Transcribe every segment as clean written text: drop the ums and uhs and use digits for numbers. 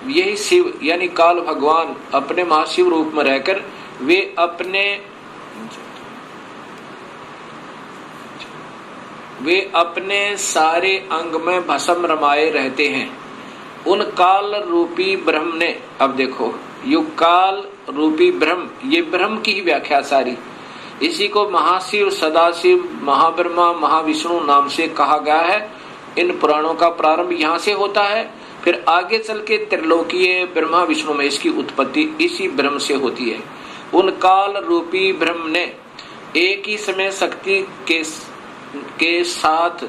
यही शिव यानी काल भगवान अपने महाशिव रूप में रहकर वे अपने सारे अंग में भस्म रमाए रहते हैं। उन काल रूपी ब्रह्म ने, अब देखो युग काल रूपी ब्रह्म, ये ब्रह्म की ही व्याख्या सारी, इसी को महाशिव, सदाशिव, महाब्रह्मा, महाविष्णु नाम से कहा गया है। इन पुराणों का प्रारंभ यहाँ से होता है, फिर आगे चल के त्रिलोकीय ब्रह्मा विष्णु में इसकी उत्पत्ति इसी ब्रह्म से होती है। उन काल रूपी ब्रह्म ने एक ही समय शक्ति के साथ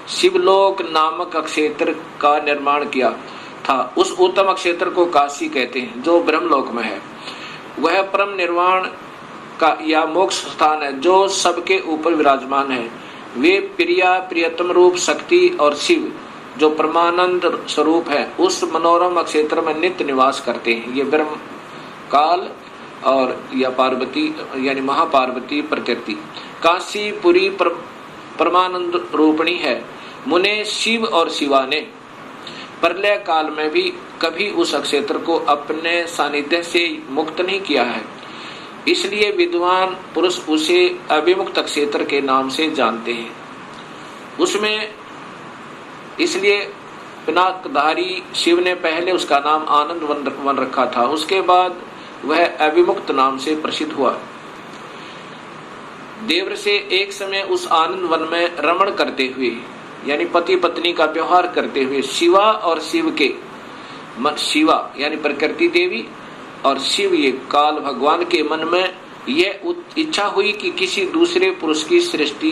शिवलोक नामक क्षेत्र का निर्माण किया था। उस उत्तम क्षेत्र को काशी कहते हैं, जो ब्रह्मलोक में है। वह परम निर्वाण का या मोक्ष स्थान है, जो सबके ऊपर विराजमान है। वे प्रिया प्रियतम रूप शक्ति और शिव, जो परमानंद स्वरूप है, उस मनोरम क्षेत्र में नित्य निवास करते हैं। ये ब्रह्म काल और या पार्वती यानी महापार्वती प्रकृति काशी पुरी परमानंद रूपणी है। मुने शिव और शिवा ने प्रलय काल में भी कभी उस क्षेत्र को अपने सानिध्य से मुक्त नहीं किया है, इसलिए विद्वान पुरुष उसे अविमुक्त क्षेत्र के नाम से जानते हैं। उसमें इसलिए पिनाकधारी शिव ने पहले उसका नाम आनंद वन रखा था, उसके बाद वह अविमुक्त नाम से प्रसिद्ध हुआ। देवर से एक समय उस आनंद वन में रमण करते हुए यानी पति पत्नी का व्यवहार करते हुए शिवा और शिव के शिवा यानी प्रकृति देवी और शिव ये काल भगवान के मन में यह इच्छा हुई कि किसी दूसरे पुरुष की सृष्टि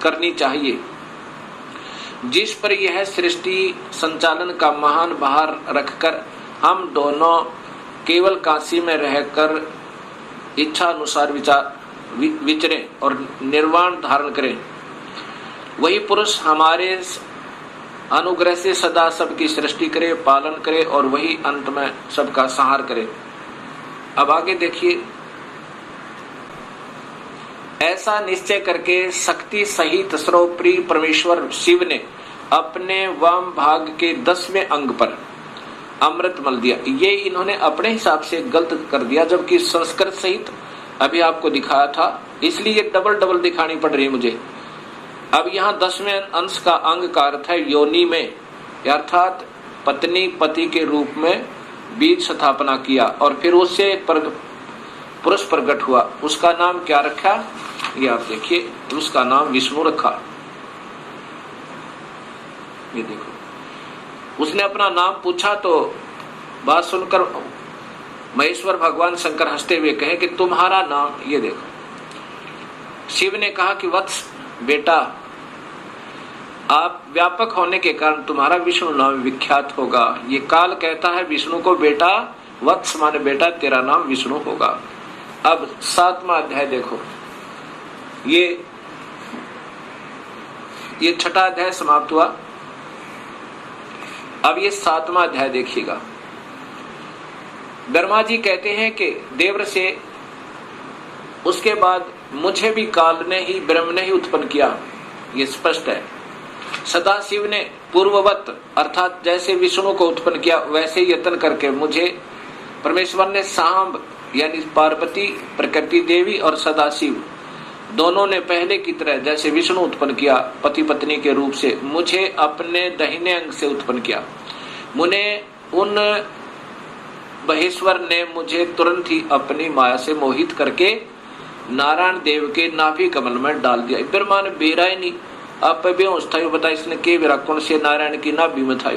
करनी चाहिए, जिस पर यह सृष्टि संचालन का महान भार रखकर हम दोनों केवल काशी में रहकर इच्छा अनुसार विचरें और निर्वाण धारण करें। वही पुरुष हमारे अनुग्रह से सदा सबकी सृष्टि करे, पालन करे और वही अंत में सबका संहार करे। अब आगे देखिए, ऐसा निश्चय करके शक्ति सहित सर्वप्रिय परमेश्वर शिव ने अपने वाम भाग के 10वें अंग पर अमृत मल दिया। ये इन्होंने अपने हिसाब से गलत कर दिया, जबकि संस्कृत सहित अभी आपको दिखाया था, इसलिए डबल दिखानी पड़ रही है मुझे। अब यहाँ 10वें अंश का अंग का अर्थ है योनि में, अर्थात पत्नी पति के रूप में बीज स्थापना किया और फिर उससे पुरुष प्रकट हुआ। उसका नाम क्या रखा, ये आप देखिए, उसका नाम विष्णु रखा। ये देखो, उसने अपना नाम पूछा तो बात सुनकर महेश्वर भगवान शंकर हंसते हुए कहे कि तुम्हारा नाम, ये देखो, शिव ने कहा कि वत्स बेटा, आप व्यापक होने के कारण तुम्हारा विष्णु नाम विख्यात होगा। ये काल कहता है विष्णु को बेटा, वत्स माने बेटा, तेरा नाम विष्णु होगा। अब 7वां अध्याय देखो, ये 6ठा अध्याय समाप्त हुआ। अब ये 7वां अध्याय देखिएगा। ब्रह्मा जी कहते हैं कि देवर से उसके बाद मुझे भी काल ने ही, ब्रह्म ने ही उत्पन्न किया, ये स्पष्ट है। सदाशिव ने पूर्ववत अर्थात जैसे विष्णु को उत्पन्न किया वैसे यत्न करके मुझे परमेश्वर ने सांब यानी पार्वती, प्रकृति देवी और सदाशिव दोनों ने पहले की तरह जैसे विष्णु उत्पन्न किया पति पत्नी के रूप से, मुझे अपने दाहिने अंग से उत्पन्न किया। मुने उन महेश्वर ने मुझे तुरंत ही अपनी माया से मोहित करके नारायण देव के नाभि कमल में डाल दिया। ब्रह्मा ने बेरा ही नहीं, आप बेहोश था, बता इसने के विराकोण से नारायण की नाभि में था।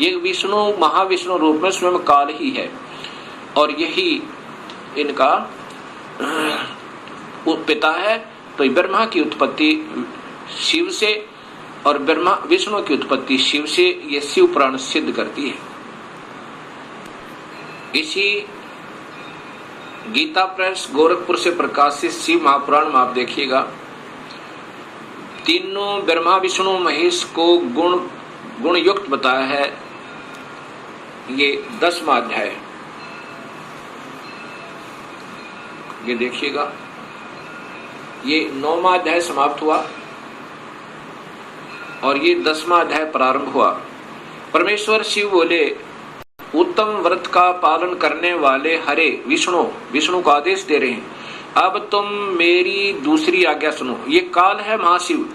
ये विष्णु महाविष्णु रूप में स्वयं काल ही है और यही इनका पिता है। तो ब्रह्मा की उत्पत्ति शिव से और ब्रह्मा विष्णु की उत्पत्ति शिव से, ये शिव पुराण सिद्ध करती है। इसी गीता प्रेस गोरखपुर से प्रकाशित शिव महापुराण में आप देखिएगा, तीनों ब्रह्मा विष्णु महेश को गुण युक्त बताया है। ये 10वां अध्याय, ये देखिएगा, ये 9वां अध्याय समाप्त हुआ और ये 10वां अध्याय प्रारंभ हुआ। परमेश्वर शिव बोले, उत्तम व्रत का पालन करने वाले हरे विष्णु को आदेश दे रहे हैं, अब तुम मेरी दूसरी आज्ञा सुनो। ये काल है महाशिव,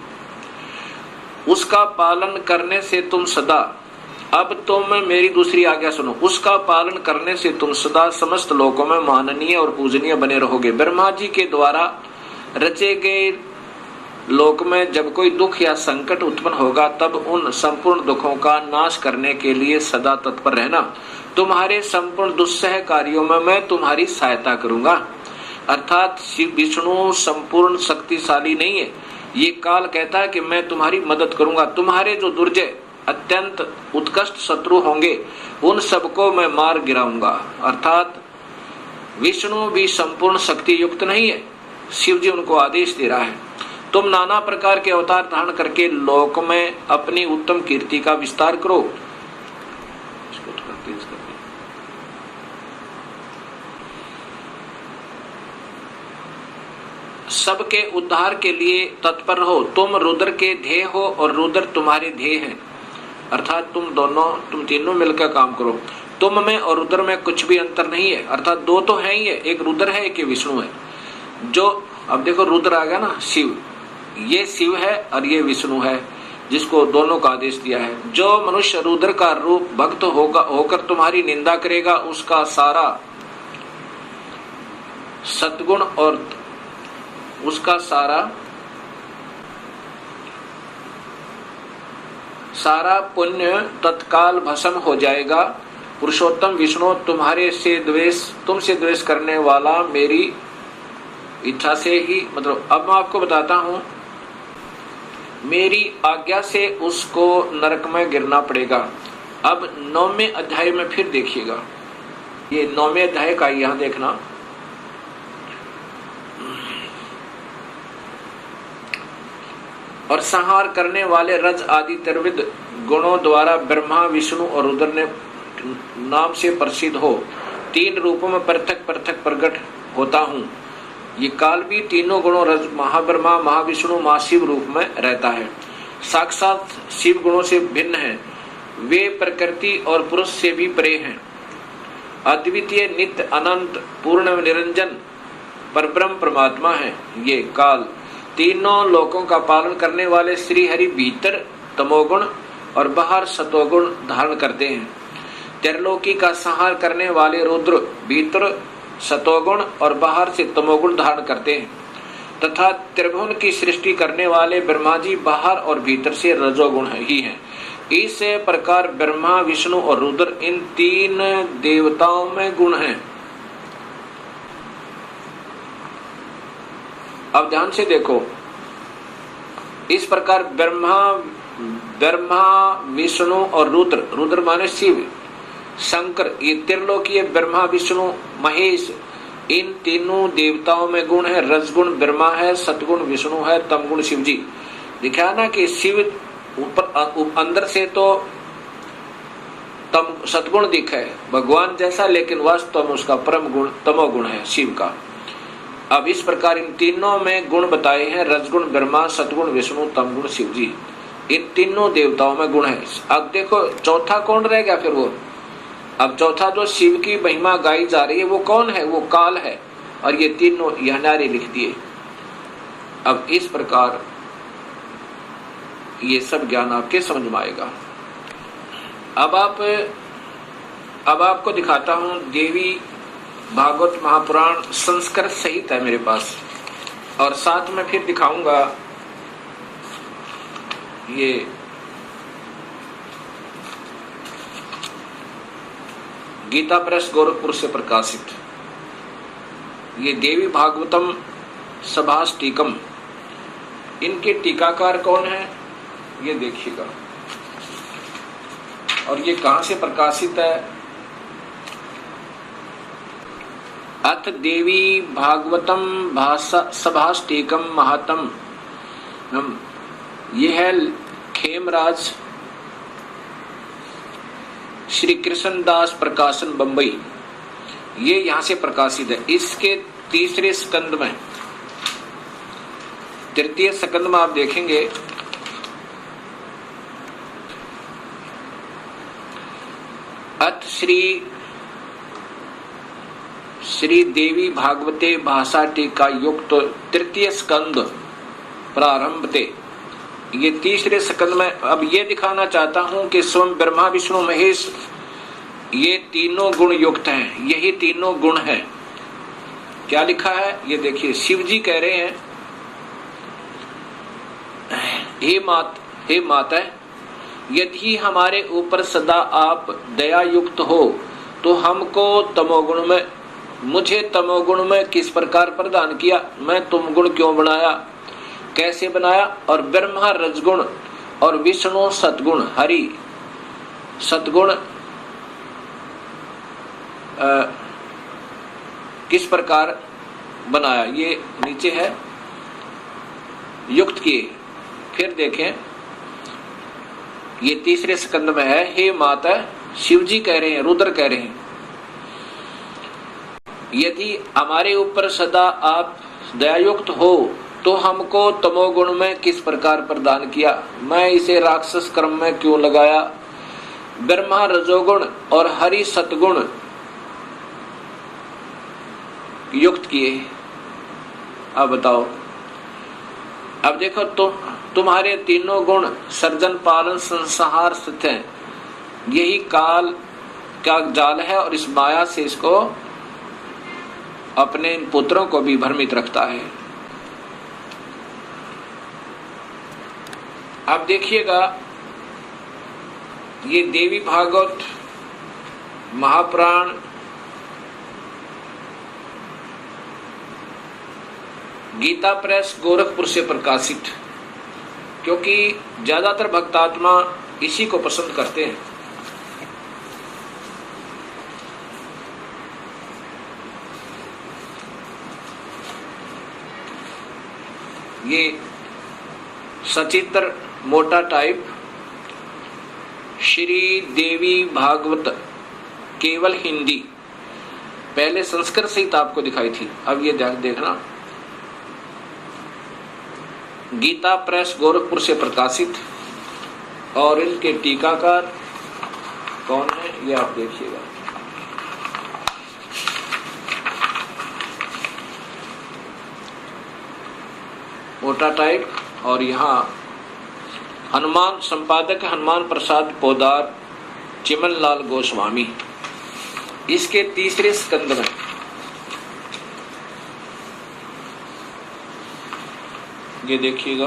उसका पालन करने से तुम सदा, अब तुम मेरी दूसरी आज्ञा सुनो, उसका पालन करने से तुम सदा समस्त लोकों में माननीय और पूजनीय बने रहोगे। ब्रह्मा जी के द्वारा रचे गए लोक में जब कोई दुख या संकट उत्पन्न होगा, तब उन संपूर्ण दुखों का नाश करने के लिए सदा तत्पर रहना। तुम्हारे संपूर्ण दुस्सह कार्यों में मैं तुम्हारी सहायता करूंगा। अर्थात शिव विष्णु संपूर्ण शक्तिशाली नहीं है, ये काल कहता है कि मैं तुम्हारी मदद करूंगा। तुम्हारे जो दुर्जय अत्यंत उत्कृष्ट शत्रु होंगे, उन सबको मैं मार गिराऊंगा। अर्थात विष्णु भी संपूर्ण शक्ति युक्त नहीं है, शिव जी उनको आदेश दे रहा है, तुम नाना प्रकार के अवतार धारण करके लोक में अपनी उत्तम कीर्ति का विस्तार करो। सबके उद्धार के लिए तत्पर हो। तुम रुद्र के ध्येय हो और रुद्र तुम्हारे ध्येय हैं। अर्थात तुम तीनों मिलकर काम करो। तुम में और रुद्र में कुछ भी अंतर नहीं है। अर्थात दो तो है ही है, एक रुद्र है एक विष्णु है। जो अब देखो रुद्र आ गया ना, शिव, ये शिव है और ये विष्णु है, जिसको दोनों का आदेश दिया है। जो मनुष्य रुद्र का रूप भक्त होकर तुम्हारी निंदा करेगा, उसका सारा सद्गुण और उसका सारा पुण्य तत्काल भस्म हो जाएगा। पुरुषोत्तम विष्णु तुमसे द्वेष करने वाला मेरी इच्छा से ही, मतलब अब मैं आपको बताता हूं, मेरी आज्ञा से उसको नरक में गिरना पड़ेगा। अब 9वें अध्याय में फिर देखिएगा, ये 9वें अध्याय का यहां देखना। और संहार करने वाले रज आदि त्रिविध गुणों द्वारा ब्रह्मा विष्णु और रुद्र ने नाम से प्रसिद्ध हो 3 रूपों में पृथक पृथक प्रकट होता हूँ। ये काल भी तीनों गुणों रज महाब्रह्मा महाविष्णु महाशिव रूप में रहता है। साक्षात शिव गुणों से भिन्न है, वे प्रकृति और पुरुष से भी परे हैं। अद्वितीय नित्य अनंत पूर्ण निरंजन परब्रह्म परमात्मा है। ये काल तीनों लोकों का पालन करने वाले श्री हरि भीतर तमोगुण और बाहर सतोगुण धारण करते हैं। त्रिलोकी का संहार करने वाले रुद्र भीतर सतोगुण और बाहर से तमोगुण धारण करते हैं, तथा त्रिभुवन की सृष्टि करने वाले ब्रह्मा जी बाहर और भीतर से रजोगुण ही हैं। इस प्रकार ब्रह्मा विष्णु और रुद्र इन 3 देवताओं में गुण हैं। अब ध्यान से देखो, इस प्रकार ब्रह्मा विष्णु और रुद्र माने शिव शंकर, ये त्रिलोकीय ब्रह्मा विष्णु महेश, इन तीनों देवताओं में गुण है। रजगुण ब्रह्मा है, सतगुण विष्णु है, तमगुण शिव जी। दिखा ना कि शिव ऊपर अंदर से तो सतगुण दिखा है भगवान जैसा, लेकिन वास्तव में उसका परम गुण तमोगुण है शिव का। अब इस प्रकार इन तीनों में गुण बताए हैं, रजगुण ब्रह्मा, सतगुण विष्णु, तमगुण शिव जी। इन तीनों देवताओं में गुण है। अब देखो चौथा कौन रह गया फिर वो, अब चौथा जो शिव की महिमा गाई जा रही है वो कौन है, वो काल है। और ये तीनों यह नारे लिख दिए। अब इस प्रकार ये सब ज्ञान आपके समझ में आएगा। अब आपको दिखाता हूं, देवी भागवत महापुराण संस्कृत सहित है मेरे पास, और साथ में फिर दिखाऊंगा ये गीता प्रेस गोरखपुर से प्रकाशित ये देवी भागवतम सभास टीकम। इनके टीकाकार कौन है ये देखिएगा, और ये कहां से प्रकाशित है। अथ देवी भागवतम सभास टीकम महात्म, ये है खेमराज श्री कृष्णदास प्रकाशन बंबई, ये यहां से प्रकाशित है। इसके 3रे स्कंद में, 3य स्कंद में आप देखेंगे अथ श्री देवी भागवते भाषा टीका युक्त तृतीय स्कंद प्रारंभ ते। ये तीसरे स्कंद में अब ये दिखाना चाहता हूं कि स्वयं ब्रह्मा विष्णु महेश ये तीनों गुण युक्त हैं। यही तीनों गुण है। क्या लिखा है ये देखिए। शिव जी कह रहे हैं, हे माता, यदि हमारे ऊपर सदा आप दया युक्त हो तो हमको तमोगुण में, मुझे तमोगुण में किस प्रकार प्रदान किया, मैं तुम गुण क्यों बनाया, कैसे बनाया, और ब्रह्मा रजगुण और विष्णु सतगुण, हरि सतगुण किस प्रकार बनाया, ये नीचे है युक्त किए। फिर देखें ये तीसरे स्कंद में है। हे माता, शिव जी कह रहे हैं, रुद्र कह रहे हैं, यदि हमारे ऊपर सदा आप दयायुक्त हो तो हमको तमोगुण में किस प्रकार प्रदान किया, मैं इसे राक्षस कर्म में क्यों लगाया, ब्रह्मा रजोगुण और हरि सतगुण युक्त किए। अब बताओ। अब देखो तुम्हारे तीनों गुण सर्जन पालन संहार स्थित हैं। यही काल का जाल है और इस माया से इसको अपने इन पुत्रों को भी भ्रमित रखता है। अब देखिएगा ये देवी भागवत महापुराण गीता प्रेस गोरखपुर से प्रकाशित, क्योंकि ज्यादातर भक्तात्मा इसी को पसंद करते हैं। ये सचित्र मोटा टाइप श्री देवी भागवत केवल हिंदी, पहले संस्कृत सहित आपको दिखाई थी, अब ये देखना गीता प्रेस गोरखपुर से प्रकाशित। और इनके टीकाकार कौन है ये आप देखिएगा। मोटा टाइप। और यहाँ हनुमान संपादक हनुमान प्रसाद पोदार चिमन लाल गोस्वामी, इसके तीसरे स्कंद में ये देखिएगा।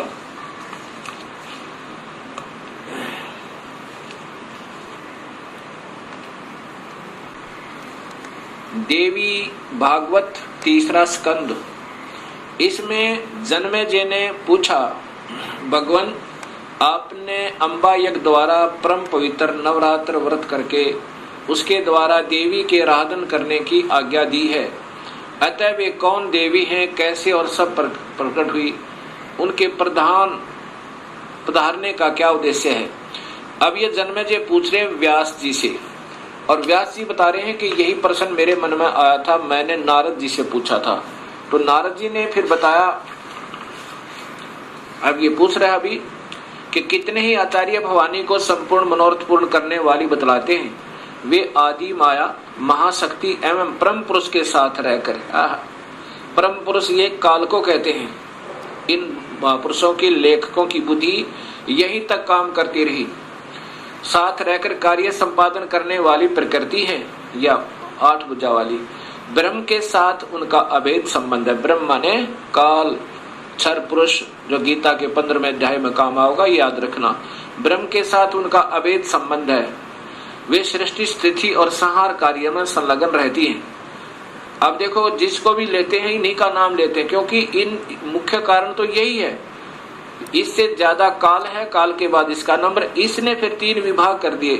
देवी भागवत तीसरा स्कंद। इसमें जन्मेजय ने पूछा, भगवान आपने अम्बा यज्ञ द्वारा परम पवित्र नवरात्र व्रत करके उसके द्वारा देवी के आराधन करने की आज्ञा दी है, अतः वे कौन देवी हैं, कैसे और सब प्रकट हुई, उनके पधारने का क्या उद्देश्य है। अब ये जन्मेजय पूछ रहे हैं व्यास जी से, और व्यास जी बता रहे हैं कि यही प्रश्न मेरे मन में आया था, मैंने नारद जी से पूछा था। तो नारद जी ने फिर बताया, अब ये पूछ रहा है अभी कि कितने ही आचार्य भवानी को संपूर्ण मनोरथ पूर्ण करने वाली बतलाते हैं, वे आदि माया महाशक्ति एवं परम पुरुष के साथ रहकर, परम पुरुष ये काल को कहते हैं, इन महापुरुषों के लेखकों की बुद्धि यही तक काम करती रही, साथ रहकर कार्य संपादन करने वाली प्रकृति है या 8 भुजा वाली। ब्रह्म के साथ उनका अभेद संबंध है। ब्रह्म माने काल, क्षर पुरुष, जो गीता के 15वें अध्याय में काम आओगा, याद रखना। ब्रह्म के साथ उनका अभेद संबंध है। वे सृष्टि स्थिति और संहार कार्य में संलग्न रहती हैं। अब देखो जिसको भी लेते हैं इन्हीं का नाम लेते हैं, क्योंकि इन मुख्य कारण तो यही है। इससे ज्यादा काल है, काल के बाद इसका नंबर। इसने फिर 3 विभाग कर दिए,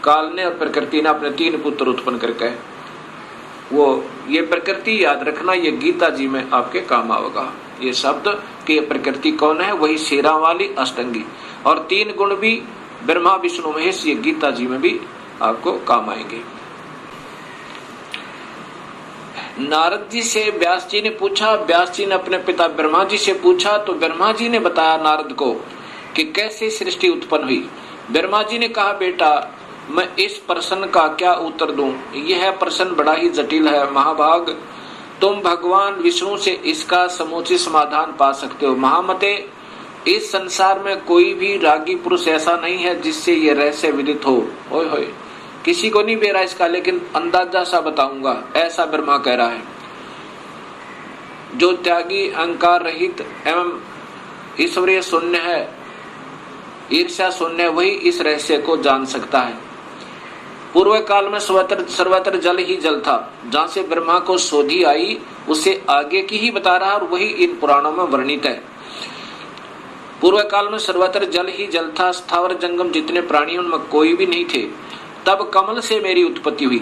काल ने और प्रकृति ने अपने 3 पुत्र उत्पन्न करके। वो ये प्रकृति याद रखना, ये गीता जी में आपके काम आएगा। ये शब्द कि प्रकृति कौन है, वही शेरा वाली अष्टंगी, और 3 गुण भी ब्रह्मा विष्णु महेश, ये गीता जी में भी आपको काम आएंगे। नारद जी से व्यास जी ने पूछा, व्यास जी ने अपने पिता ब्रह्मा जी से पूछा, तो ब्रह्मा जी ने बताया नारद को कि कैसे सृष्टि उत्पन्न हुई। ब्रह्मा जी ने कहा, बेटा मैं इस प्रश्न का क्या उत्तर दूं? यह प्रश्न बड़ा ही जटिल है महाभाग। तुम भगवान विष्णु से इसका समुचित समाधान पा सकते हो। महामते, इस संसार में कोई भी रागी पुरुष ऐसा नहीं है जिससे यह रहस्य विदित हो। ओए होए, किसी को नहीं बेरा इसका, लेकिन अंदाजा सा बताऊंगा, ऐसा ब्रह्मा कह रहा है। जो त्यागी, अहंकार रहित एवं ईश्वरीय शून्य है, ईर्ष्या शून्य है, वही इस रहस्य को जान सकता है। पूर्व काल में सर्वत्र जल ही जल था। जहां से ब्रह्मा को शोधी आई उसे आगे की ही बता रहा, और वही इन पुराणों में वर्णित है। पूर्व काल में सर्वत्र जल ही जल था, स्थावर जंगम जितने प्राणी उनमें कोई भी नहीं थे। तब कमल से मेरी उत्पत्ति हुई।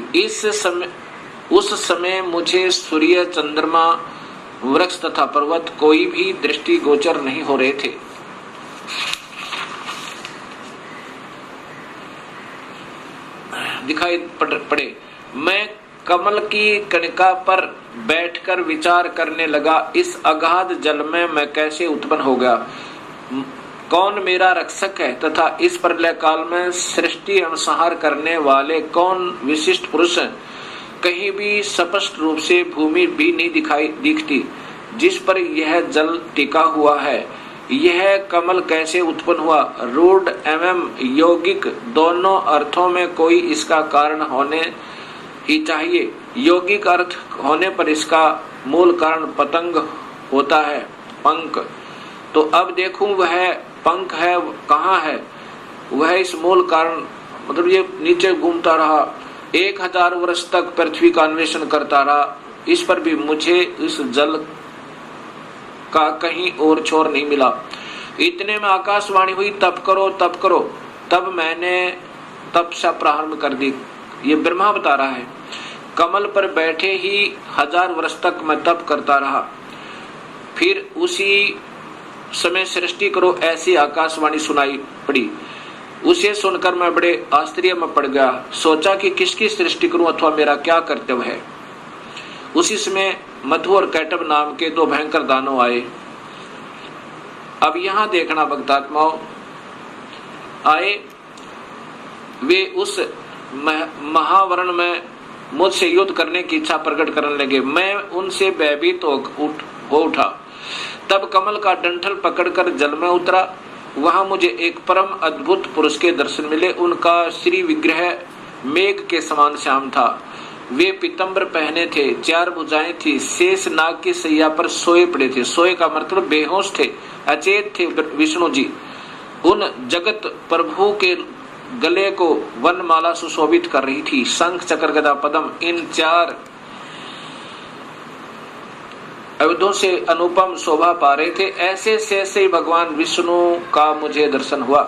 उस समय मुझे सूर्य, चंद्रमा, वृक्ष तथा पर्वत कोई भी दृष्टि गोचर नहीं हो रहे थे। दिखाई पड़े। मैं कमल की कणिका पर बैठकर विचार करने लगा, इस अगाध जल में मैं कैसे उत्पन्न हो गया, कौन मेरा रक्षक है, तथा इस प्रलय काल में सृष्टि अनुसार करने वाले कौन विशिष्ट पुरुष हैं। कहीं भी स्पष्ट रूप से भूमि भी नहीं दिखती जिस पर यह जल टिका हुआ है। यह कमल कैसे उत्पन्न हुआ? रूढ़ एवं यौगिक दोनों अर्थों में कोई इसका कारण होने ही चाहिए। यौगिक अर्थ होने पर इसका मूल कारण पतंग होता है, पंख। तो अब देखूं वह पंख है कहाँ है, वह इस मूल कारण, मतलब ये नीचे घूमता रहा, 1000 वर्ष तक पृथ्वी का अन्वेषण करता रहा, इस पर भी मुझे इस जल का कहीं और छोर नहीं मिला। इतने में आकाशवाणी हुई, तप करो तप करो। तब मैंने तपस्या प्रारंभ कर दी। ये ब्रह्मा बता रहा है। कमल पर बैठे ही 1000 वर्ष तक मैं तप करता रहा। फिर उसी समय सृष्टि करो, ऐसी आकाशवाणी सुनाई पड़ी। उसे सुनकर मैं बड़े आश्चर्य में पड़ गया। सोचा कि किसकी सृष्टि करूं अथवा मेरा क्या कर्तव्य है। उसी समय मधु और कैटब नाम के 2 भयंकर दानव आए। अब यहां देखना भक्तात्माओं, आए वे उस महावरण में मुझसे युद्ध करने की इच्छा प्रकट करने लगे। मैं उनसे भयभीत हो उठा। तब कमल का डंठल पकड़कर जल में उतरा। वहां मुझे एक परम अद्भुत पुरुष के दर्शन मिले। उनका श्री विग्रह मेघ के समान श्याम था। वे पीतंबर पहने थे, 4 भुजाएं थी, शेष नाग की सैया पर सोए पड़े थे। सोए का मतलब बेहोश थे, अचेत थे विष्णु जी। उन जगत प्रभु के गले को वनमाला सुशोभित कर रही थी। शंख, चक्र, गदा, पद्म, इन 4 आयुधों से अनुपम शोभा पा रहे थे। ऐसे से भगवान विष्णु का मुझे दर्शन हुआ।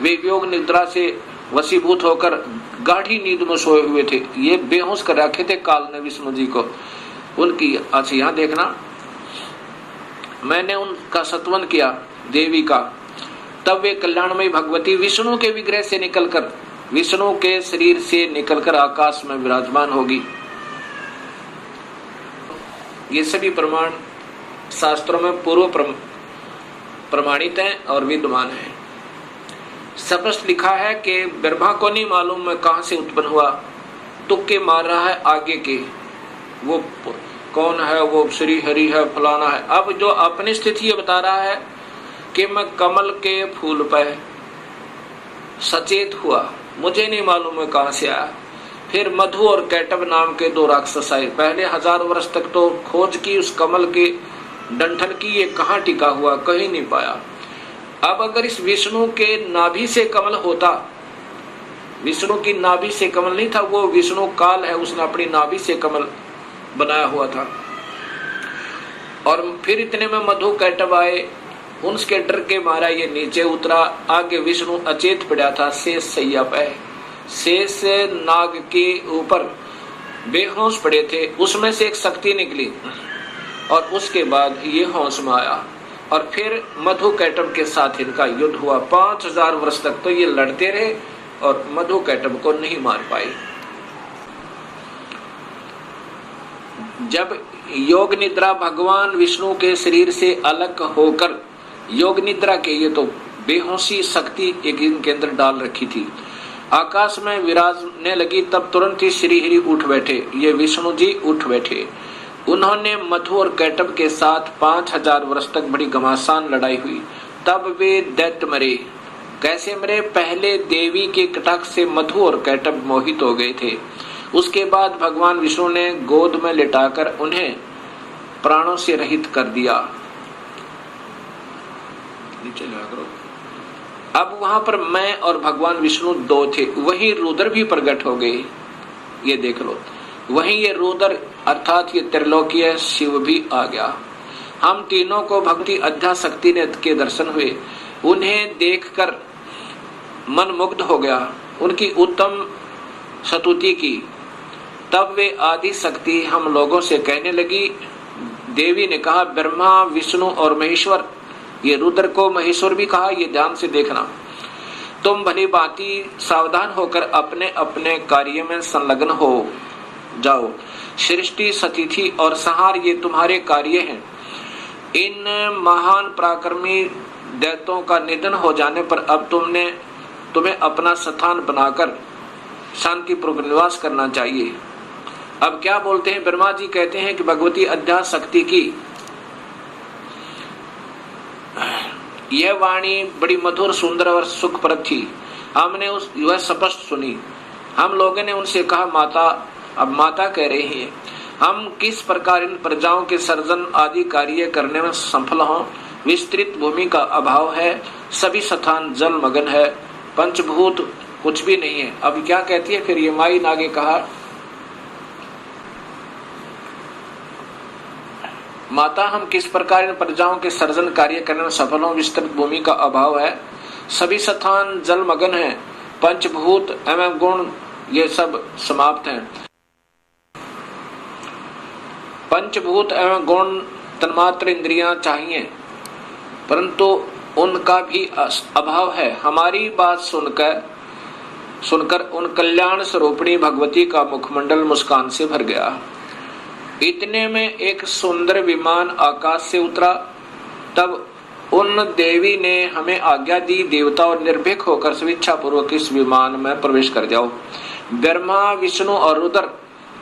वे योग निद्रा से वशीभूत होकर गाढ़ी नींद में सोए हुए थे। ये बेहोश कर रखे थे काल ने विष्णु जी को। उनकी अच्छा यहाँ देखना, मैंने उनका सत्वन किया देवी का। तब वे कल्याणमयी भगवती विष्णु के विग्रह से निकलकर, विष्णु के शरीर से निकलकर आकाश में विराजमान होगी। ये सभी प्रमाण शास्त्रों में पूर्व प्रमाणित हैं और विद्यमान हैं। स्पष्ट लिखा है कि ब्रह्मा को नहीं मालूम मैं कहां से उत्पन्न हुआ, तुक्के मार रहा है आगे के, वो कौन है, वो श्री हरि है, फलाना है। अब जो अपनी स्थिति बता रहा है कि मैं कमल के फूल पर सचेत हुआ, मुझे नहीं मालूम मैं कहां से आया। फिर मधु और कैटब नाम के 2 राक्षस आए। पहले 1000 वर्ष तक तो खोज की उस कमल के डंठल की, ये कहाँ टिका हुआ, कहीं नहीं पाया। अब अगर इस विष्णु के नाभि से कमल होता, विष्णु की नाभि से कमल नहीं था, वो विष्णु काल है, उसने अपनी नाभि से कमल बनाया हुआ था। और फिर इतने में मधु कैटब आए, उनके डर के मारा ये नीचे उतरा। आगे विष्णु अचेत पड़ा था शेष सैया पे, शेष नाग के ऊपर बेहोश पड़े थे। उसमें से एक शक्ति निकली और उसके बाद ये होश में आया। और फिर मधु कैटब के साथ इनका युद्ध हुआ। 5000 वर्ष तक तो ये लड़ते रहे और मधु कैटब को नहीं मार पाए। जब योग निद्रा भगवान विष्णु के शरीर से अलग होकर, योग निद्रा के ये तो बेहोशी शक्ति एक इनके अंदर डाल रखी थी। आकाश में विराजने लगी, तब तुरंत ही श्री हरि उठ बैठे। ये विष्णु जी उठ बैठे। उन्होंने मधु और कैटभ के साथ 5000 वर्ष तक बड़ी घमासान लड़ाई हुई। तब वे दैत्य मरे। कैसे मरे? पहले देवी के कटाक्ष से मधु और कैटभ मोहित हो गए थे। उसके बाद भगवान विष्णु ने गोद में लिटाकर उन्हें प्राणों से रहित कर दिया। नीचे लगा करो। अब वहां पर मैं और भगवान विष्णु दो थे। वही रुद्र भी प्रकट हो गए। ये देख लो, वहीं ये रुद्र अर्थात ये त्रिलोकीय शिव भी आ गया। हम तीनों को भक्ति अध्याशक्ति ने के दर्शन हुए। उन्हें देखकर मन मुग्ध हो गया। उनकी उत्तम स्तुति की। तब वे आदि शक्ति हम लोगों से कहने लगी। देवी ने कहा, ब्रह्मा विष्णु और महेश्वर, ये रुद्र को महेश्वर भी कहा, ये ध्यान से देखना। तुम भली भांति सावधान होकर अपने अपने कार्य में संलग्न हो जाओ। सृष्टि, स्थिति और संहार ये तुम्हारे कार्य हैं। इन महान पराक्रमी दैत्यों का निधन हो जाने पर अब तुम्हें अपना स्थान बनाकर शांतिपूर्वक निवास करना चाहिए। अब क्या बोलते हैं? ब्रह्मा जी कहते हैं कि भगवती अध्यास शक्ति की यह वाणी बड़ी मधुर, सुंदर और सुखप्रद थी। हमने वह स्पष्ट सुनी। हम लोगों ने उनसे कहा, माता, अब माता कह रही हैं, हम किस प्रकार इन प्रजाओं के सर्जन आदि कार्य करने में सफल हों। विस्तृत भूमि का अभाव है, सभी स्थान जल मगन है, पंचभूत कुछ भी नहीं है। अब क्या कहती है फिर ये माई ने आगे कहा, माता, हम किस प्रकार इन प्रजाओं के सर्जन कार्य करने में सफल हों। विस्तृत भूमि का अभाव है, सभी स्थान जल मगन है, पंचभूत एवं गुण ये सब समाप्त हैं। पंचभूत एवं गुण तन्मात्र इंद्रियां चाहिए, परंतु उनका भी अभाव है। हमारी बात सुनकर उन कल्याण स्वरूपिणी भगवती का मुखमंडल मुस्कान से भर गया। इतने में एक सुंदर विमान आकाश से उतरा। तब उन देवी ने हमें आज्ञा दी, देवता और निर्भीक होकर स्वेच्छा पूर्वक इस विमान में प्रवेश कर जाओ। ब्रह्मा, विष्णु और रुद्र,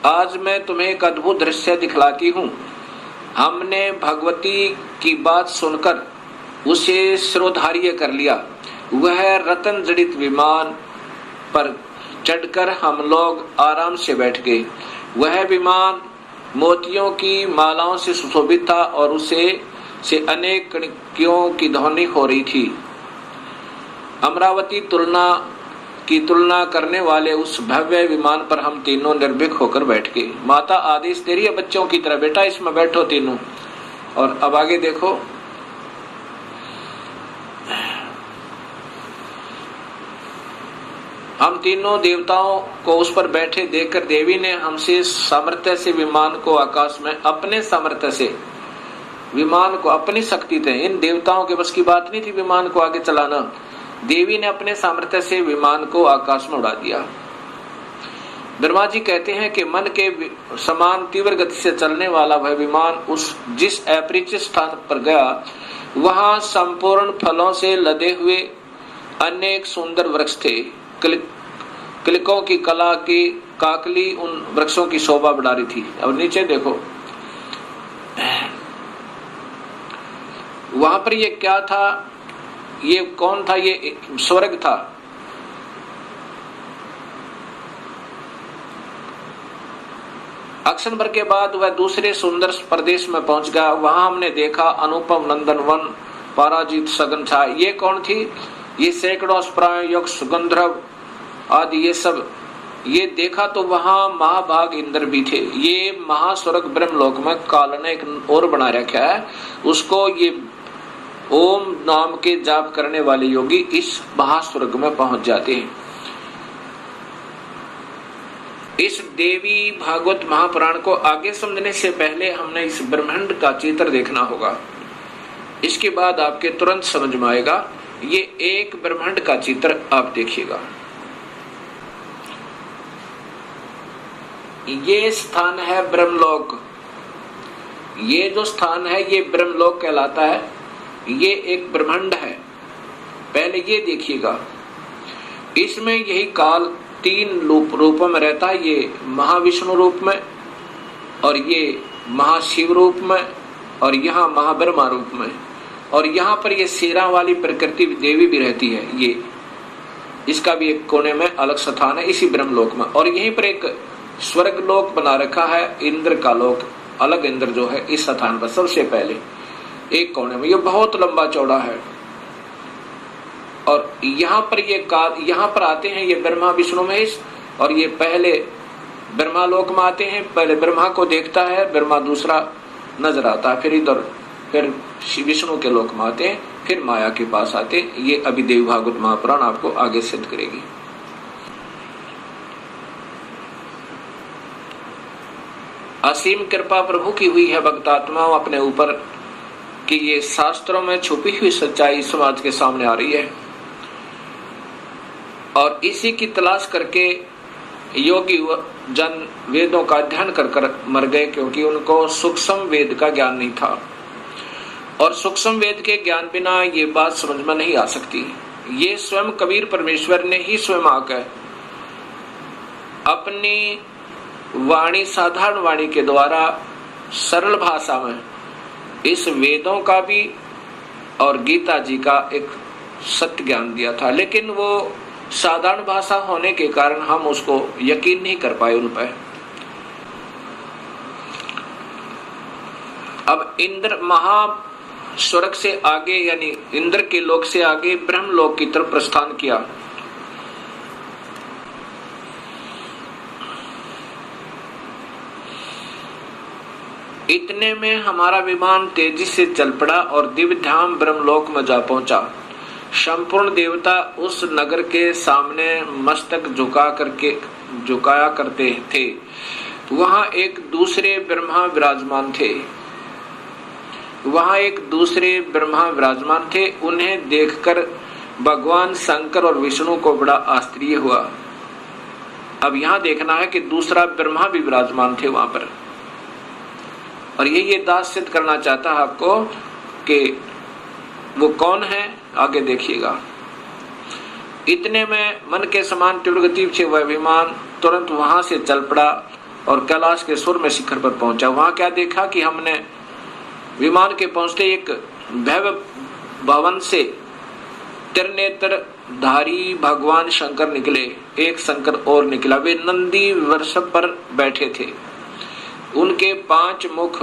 आज मैं तुम्हें एक अद्भुत दृश्य दिखलाती हूँ। हमने भगवती की बात सुनकर उसे शिरोधार्य कर लिया। वह रतन जड़ित विमान पर चढ़कर हम लोग आराम से बैठ गए। वह विमान मोतियों की मालाओं से सुशोभित था और उसे से अनेक कणियों की ध्वनि हो रही थी। अमरावती की तुलना करने वाले उस भव्य विमान पर हम तीनों निर्भीक होकर बैठ गए। माता आदेश दे रही है बच्चों की तरह, बेटा इसमें बैठो तीनों। और अब आगे देखो, हम तीनों देवताओं को उस पर बैठे देखकर देवी ने हमसे सामर्थ्य से विमान को आकाश में, अपने सामर्थ्य से विमान को, अपनी शक्ति थे, इन देवताओं के बस की बात नहीं थी विमान को आगे चलाना। देवी ने अपने सामर्थ्य से विमान को आकाश में उड़ा दिया। ब्रह्मा जी कहते हैं कि मन के समान तीव्र गति से चलने वाला वह विमान जिस अपरिचित स्थान पर गया, वहां संपूर्ण फलों से लदे हुए अनेक सुंदर वृक्ष थे। किलकों की कला की काकली उन वृक्षों की शोभा बढ़ा रही थी। अब नीचे देखो, वहां पर ये क्या था? ये कौन था? ये स्वर्ग था। अक्षण भर के बाद वह दूसरे सुंदर प्रदेश में पहुंच गया। वहां हमने देखा अनुपम नंदन वन, पराजित सघन छा। ये कौन थी? ये सैकड़ों प्राय यक्ष, गंधर्व आदि ये सब। ये देखा तो वहां महाभाग इंद्र भी थे। ये महास्वर्ग ब्रह्मलोक में काल ने एक और बना रखा है, उसको ये ओम नाम के जाप करने वाले योगी इस महास्वर्ग में पहुंच जाते हैं। इस देवी भागवत महापुराण को आगे समझने से पहले हमने इस ब्रह्मांड का चित्र देखना होगा। इसके बाद आपके तुरंत समझ में आएगा। ये एक ब्रह्मांड का चित्र आप देखिएगा। ये स्थान है ब्रह्मलोक। ये जो स्थान है ये ब्रह्मलोक कहलाता है। ये एक ब्रह्मांड है। पहले ये देखिएगा, इसमें यही काल 3 रूपों में रहता है, ये महाविष्णु रूप में, और ये महाशिव रूप में, और यहाँ महाब्रह्मा रूप में, और यहाँ पर ये शेरा वाली प्रकृति देवी भी रहती है। ये इसका भी एक कोने में अलग स्थान है इसी ब्रह्मलोक में। और यहीं पर एक स्वर्ग लोक बना रखा है, इंद्र का लोक, अलग इंद्र जो है इस स्थान पर सबसे पहले एक कोने में। ये बहुत लंबा चौड़ा है। और यहाँ पर ये काल, यहाँ पर आते हैं ये ब्रह्मा विष्णु महेश, और ये पहले ब्रह्मा लोक में आते हैं। पहले ब्रह्मा को देखता है, ब्रह्मा दूसरा नजर आता है, फिर इधर फिर विष्णु के लोक में आते हैं, फिर माया के पास आते हैं। ये अभी देवी भागवत महापुराण आपको आगे सिद्ध करेगी। असीम कृपा प्रभु की हुई है भक्तात्माओं अपने ऊपर कि ये शास्त्रों में छुपी हुई सच्चाई समाज के सामने आ रही है, और इसी की तलाश करके योगी जन वेदों का अध्ययन कर कर मर गए, क्योंकि उनको सूक्ष्म वेद का ज्ञान नहीं था। और सूक्ष्म वेद के ज्ञान बिना ये बात समझ में नहीं आ सकती। ये स्वयं कबीर परमेश्वर ने ही स्वयं आकर अपनी वाणी, साधारण वाणी के द्वारा सरल भाषा में इस वेदों का भी और गीता जी का एक सत्य ज्ञान दिया था। लेकिन वो साधारण भाषा होने के कारण हम उसको यकीन नहीं कर पाए उन पर। अब इंद्र महा स्वर्ग से आगे, यानी इंद्र के लोक से आगे ब्रह्म लोक की तरफ प्रस्थान किया। इतने में हमारा विमान तेजी से चल पड़ा और दिव्य धाम ब्रह्मलोक में जा पहुंचा। संपूर्ण देवता उस नगर के सामने मस्तक झुकाया करते थे। वहां एक दूसरे ब्रह्मा विराजमान थे। उन्हें देखकर भगवान शंकर और विष्णु को बड़ा आश्चर्य हुआ। अब यहाँ देखना है कि दूसरा ब्रह्मा भी विराजमान थे वहां पर, और ये दास सिद्ध करना चाहता है आपको कि वो कौन है, आगे देखिएगा। इतने में मन के समान तीव्र गति से वह विमान तुरंत वहां से चल पड़ा और कैलाश के सुर में शिखर पर पहुंचा। वहां क्या देखा कि हमने विमान के पहुंचते एक भव्य भवन से त्रिनेत्र धारी भगवान शंकर निकले। एक शंकर और निकला, वे नंदी वृषभ पर बैठे थे। उनके 5 मुख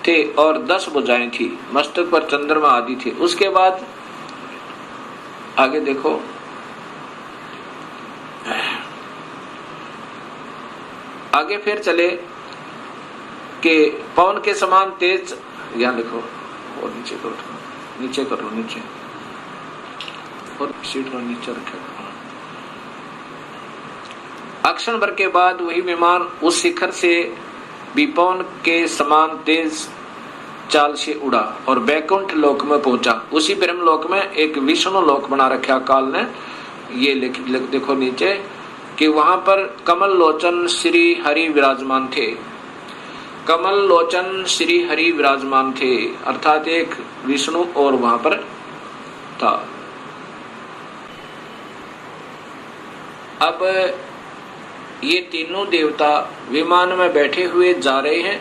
थे और 10 भुजाएं थी। मस्तक पर चंद्रमा आदि थे। उसके बाद आगे देखो, आगे फिर चले कि पवन के समान तेज, यहां लिखो और नीचे करो, नीचे और सीट को नीचे रखे। अक्षण भर के बाद वही विमान उस शिखर से भी पवन के समान तेज चाल से उड़ा और बैकुंठ लोक में पहुंचा। उसी ब्रह्म लोक में एक विष्णु लोक बना रखा काल ने। ये देखो नीचे कि वहां पर कमल लोचन श्री हरि विराजमान थे। कमल लोचन श्री हरि विराजमान थे, अर्थात एक विष्णु और वहां पर था। अब ये तीनों देवता विमान में बैठे हुए जा रहे हैं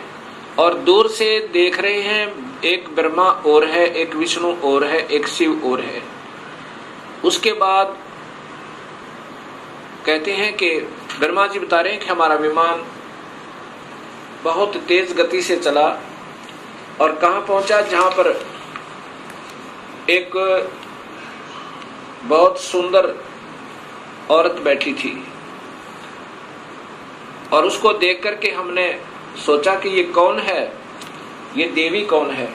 और दूर से देख रहे हैं। एक ब्रह्मा और है, एक विष्णु और है, एक शिव और है। उसके बाद कहते हैं कि ब्रह्मा जी बता रहे हैं कि हमारा विमान बहुत तेज गति से चला और कहां पहुंचा, जहां पर एक बहुत सुंदर औरत बैठी थी। और उसको देख करके हमने सोचा कि ये कौन है, ये देवी कौन है।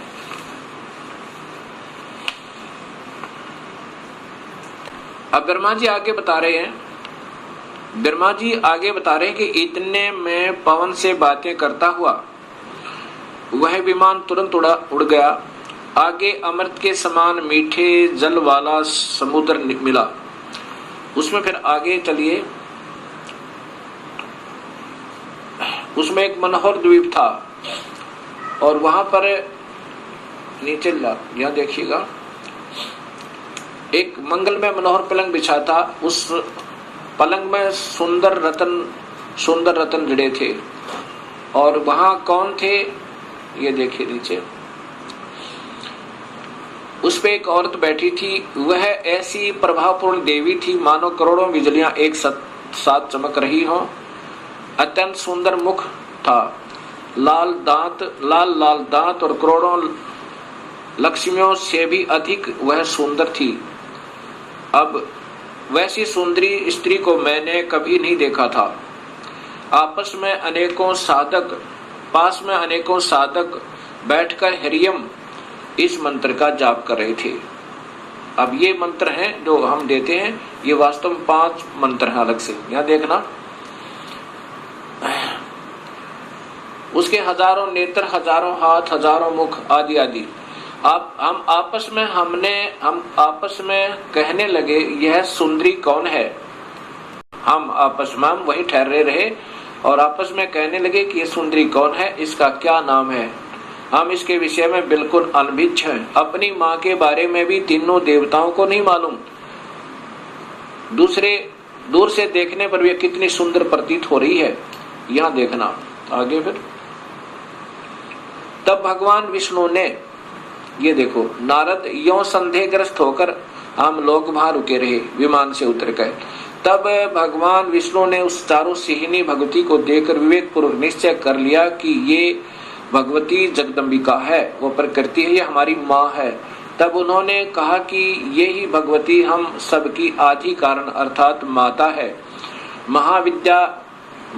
अब ब्रह्मा जी आगे बता रहे हैं, कि इतने में पवन से बातें करता हुआ वह विमान तुरंत उड़ गया। आगे अमृत के समान मीठे जल वाला समुद्र मिला। उसमें फिर आगे चलिए, उसमें एक मनोहर द्वीप था और वहां पर नीचे यहां देखिएगा, एक मंगलमय मनोहर पलंग बिछा था, उस पलंग में सुंदर रतन जड़े थे। और वहां कौन थे, ये देखिए नीचे, उस पे एक औरत बैठी थी। वह ऐसी प्रभावपूर्ण देवी थी मानो करोड़ों बिजलियां एक साथ चमक रही हों। अत्यंत सुंदर मुख था, लाल दांत और करोड़ों लक्ष्मियों से भी अधिक वह सुंदर थी। अब वैसी सुंदरी स्त्री को मैंने कभी नहीं देखा था। पास में अनेकों साधक बैठकर हरियम इस मंत्र का जाप कर रहे थे। अब ये मंत्र हैं जो हम देते हैं, ये वास्तव में 5 मंत्र हैं अलग से, यहां देखना। उसके हजारों नेत्र, हजारों हाथ, हजारों मुख आदि आदि। हम आपस में कहने लगे, यह सुंदरी कौन है। हम आपस में वही ठहरे रहे और आपस में कहने लगे कि यह सुंदरी कौन है, इसका क्या नाम है। हम इसके विषय में बिल्कुल अनभिज्ञ हैं। अपनी माँ के बारे में भी तीनों देवताओं को नहीं मालूम। दूर से देखने पर भी कितनी सुंदर प्रतीत हो रही है। यहाँ देखना आगे फिर। तब भगवान विष्णु ने, ये देखो, नारद यों संदेहग्रस्त होकर, हम लोग वहां रुके रहे, विमान से उतर गए। तब भगवान विष्णु ने उस चारों सिहिनी भगवती को देखकर विवेक पूर्वक निश्चय कर लिया कि ये भगवती जगदम्बिका है, वो प्रकृति है, ये हमारी माँ है। तब उन्होंने कहा कि ये ही भगवती हम सबकी आदि कारण अर्थात माता है।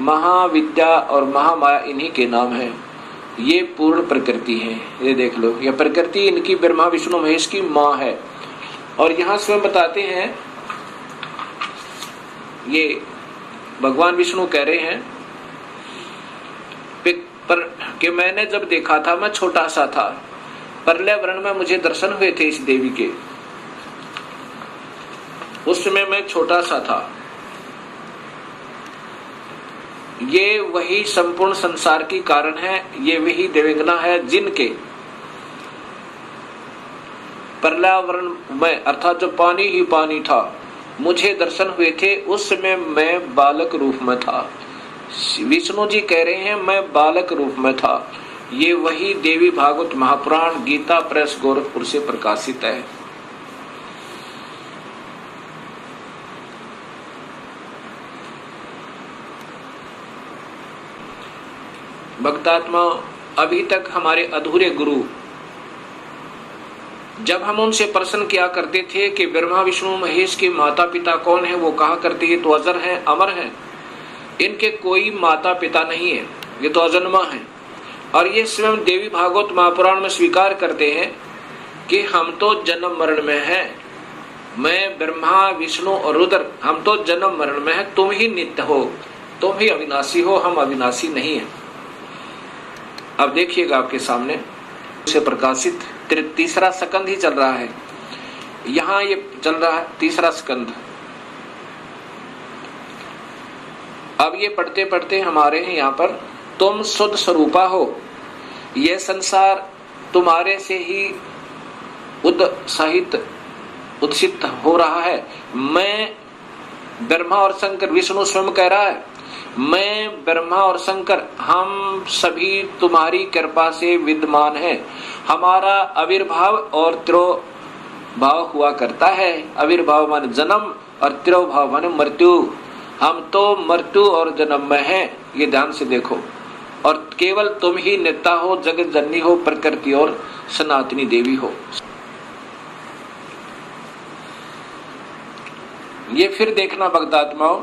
महाविद्या और महामाया इन्हीं के नाम है। ये पूर्ण प्रकृति है। ये देख लो, ये प्रकृति इनकी ब्रह्मा विष्णु महेश की माँ है। और यहाँ स्वयं बताते हैं, ये भगवान विष्णु कह रहे हैं कि मैंने जब देखा था, मैं छोटा सा था, पर्यावरण में मुझे दर्शन हुए थे इस देवी के। उस समय मैं छोटा सा था। ये वही संपूर्ण संसार की कारण है, ये वही देवंगना है जिनके पर्यावरण में अर्थात जो पानी ही पानी था, मुझे दर्शन हुए थे। उस समय मैं बालक रूप में था। विष्णु जी कह रहे हैं मैं बालक रूप में था। ये वही देवी भागवत महापुराण गीता प्रेस गोरखपुर से प्रकाशित है। भक्तात्मा, अभी तक हमारे अधूरे गुरु, जब हम उनसे प्रश्न किया करते थे कि ब्रह्मा विष्णु महेश के माता पिता कौन है, वो कहा करते ये तो अजर हैं, अमर हैं, इनके कोई माता पिता नहीं है, ये तो अजन्मा है। और ये स्वयं देवी भागवत महापुराण में स्वीकार करते हैं कि हम तो जन्म मरण में हैं। मैं ब्रह्मा विष्णु और रुद्र, हम तो जन्म मरण में है, तुम ही नित्य हो, तुम ही अविनाशी हो, हम अविनाशी नहीं है। अब देखिएगा आपके सामने से प्रकाशित तीसरा स्कंध ही चल रहा है। यहाँ ये चल रहा है तीसरा स्कंध। अब ये पढ़ते पढ़ते हमारे यहाँ पर, तुम शुद्ध स्वरूपा हो, यह संसार तुम्हारे से ही उत्सित हो रहा है। मैं ब्रह्मा और शंकर, विष्णु स्वयं कह रहा है, मैं ब्रह्मा और शंकर हम सभी तुम्हारी कृपा से विद्यमान हैं। हमारा आविर्भाव और तिरोभाव हुआ करता है। आविर्भाव माने जन्म और तिरोभाव माने मृत्यु। हम तो मृत्यु और जन्म में हैं, ये ध्यान से देखो। और केवल तुम ही नेता हो, जगत जननी हो, प्रकृति और सनातनी देवी हो। ये फिर देखना भक्तात्माओं,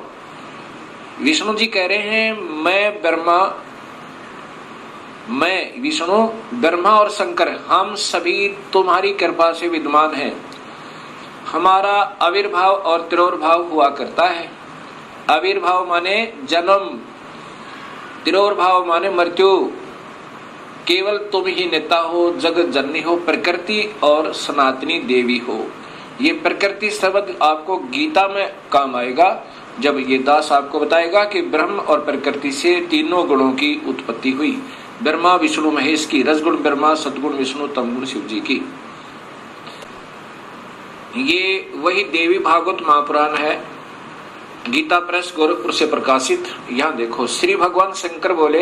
विष्णु जी कह रहे हैं मैं विष्णु, ब्रह्मा और शंकर हम सभी तुम्हारी कृपा से विद्यमान हैं। हमारा आविर्भाव और तिरोभाव हुआ करता है। आविर्भाव माने जन्म, तिरोभाव माने मृत्यु। केवल तुम ही नेता हो, जगत जननी हो, प्रकृति और सनातनी देवी हो। ये प्रकृति शब्द आपको गीता में काम आएगा जब ये दास आपको बताएगा कि ब्रह्म और प्रकृति से तीनों गुणों की उत्पत्ति हुई। ब्रह्मा विष्णु महेश की, रजगुण ब्रह्मा, सद्गुण विष्णु, तमगुण शिव जी की। ये वही देवी भागवत महापुराण है, गीता प्रेस गोरखपुर से प्रकाशित। यहाँ देखो, श्री भगवान शंकर बोले,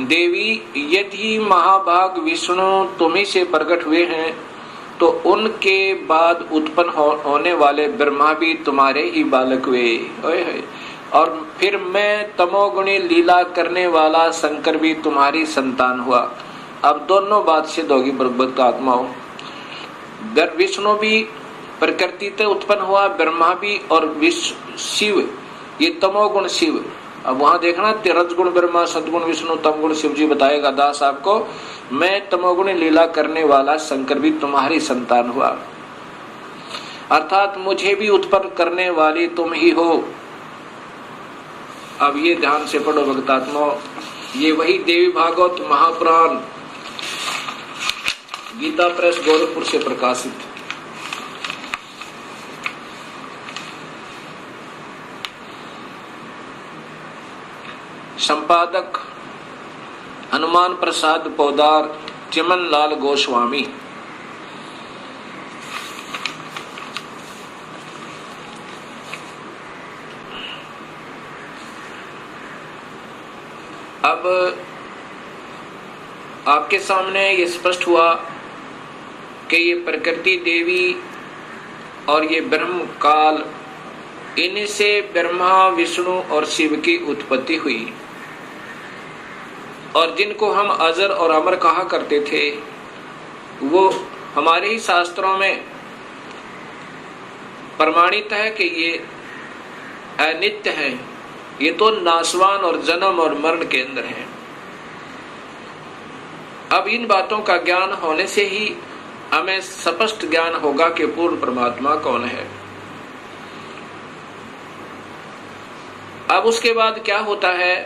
देवी यदि महाभाग विष्णु तुम्ही से प्रकट हुए हैं तो उनके बाद उत्पन्न होने वाले ब्रह्मा भी तुम्हारे ही बालक हुए। और फिर मैं तमोगुणी लीला करने वाला शंकर भी तुम्हारी संतान हुआ। अब दोनों बात सिद्ध होगी भगवत आत्माओं। विष्णु भी प्रकृति से उत्पन्न हुआ, ब्रह्मा भी, और शिव ये तमोगुण शिव। अब वहां देखना, रजगुण ब्रह्मा, सदगुण विष्णु, तमगुण शिव जी बताएगा दास आपको। मैं तमोगुण लीला करने वाला शंकर भी तुम्हारी संतान हुआ, अर्थात मुझे भी उत्पन्न करने वाली तुम ही हो। अब ये ध्यान से पढ़ो भक्तात्मा, ये वही देवी भागवत महापुराण गीता प्रेस गोरखपुर से प्रकाशित। संपादक हनुमान प्रसाद पोदार, चिमन लाल गोस्वामी। अब आपके सामने ये स्पष्ट हुआ कि ये प्रकृति देवी और ये ब्रह्म काल, इन्हीं से ब्रह्मा विष्णु और शिव की उत्पत्ति हुई। और जिनको हम अजर और अमर कहा करते थे, वो हमारे ही शास्त्रों में प्रमाणित है कि ये अनित्य है, ये तो नाशवान और जन्म और मरण के अंदर है। अब इन बातों का ज्ञान होने से ही हमें स्पष्ट ज्ञान होगा कि पूर्ण परमात्मा कौन है। अब उसके बाद क्या होता है,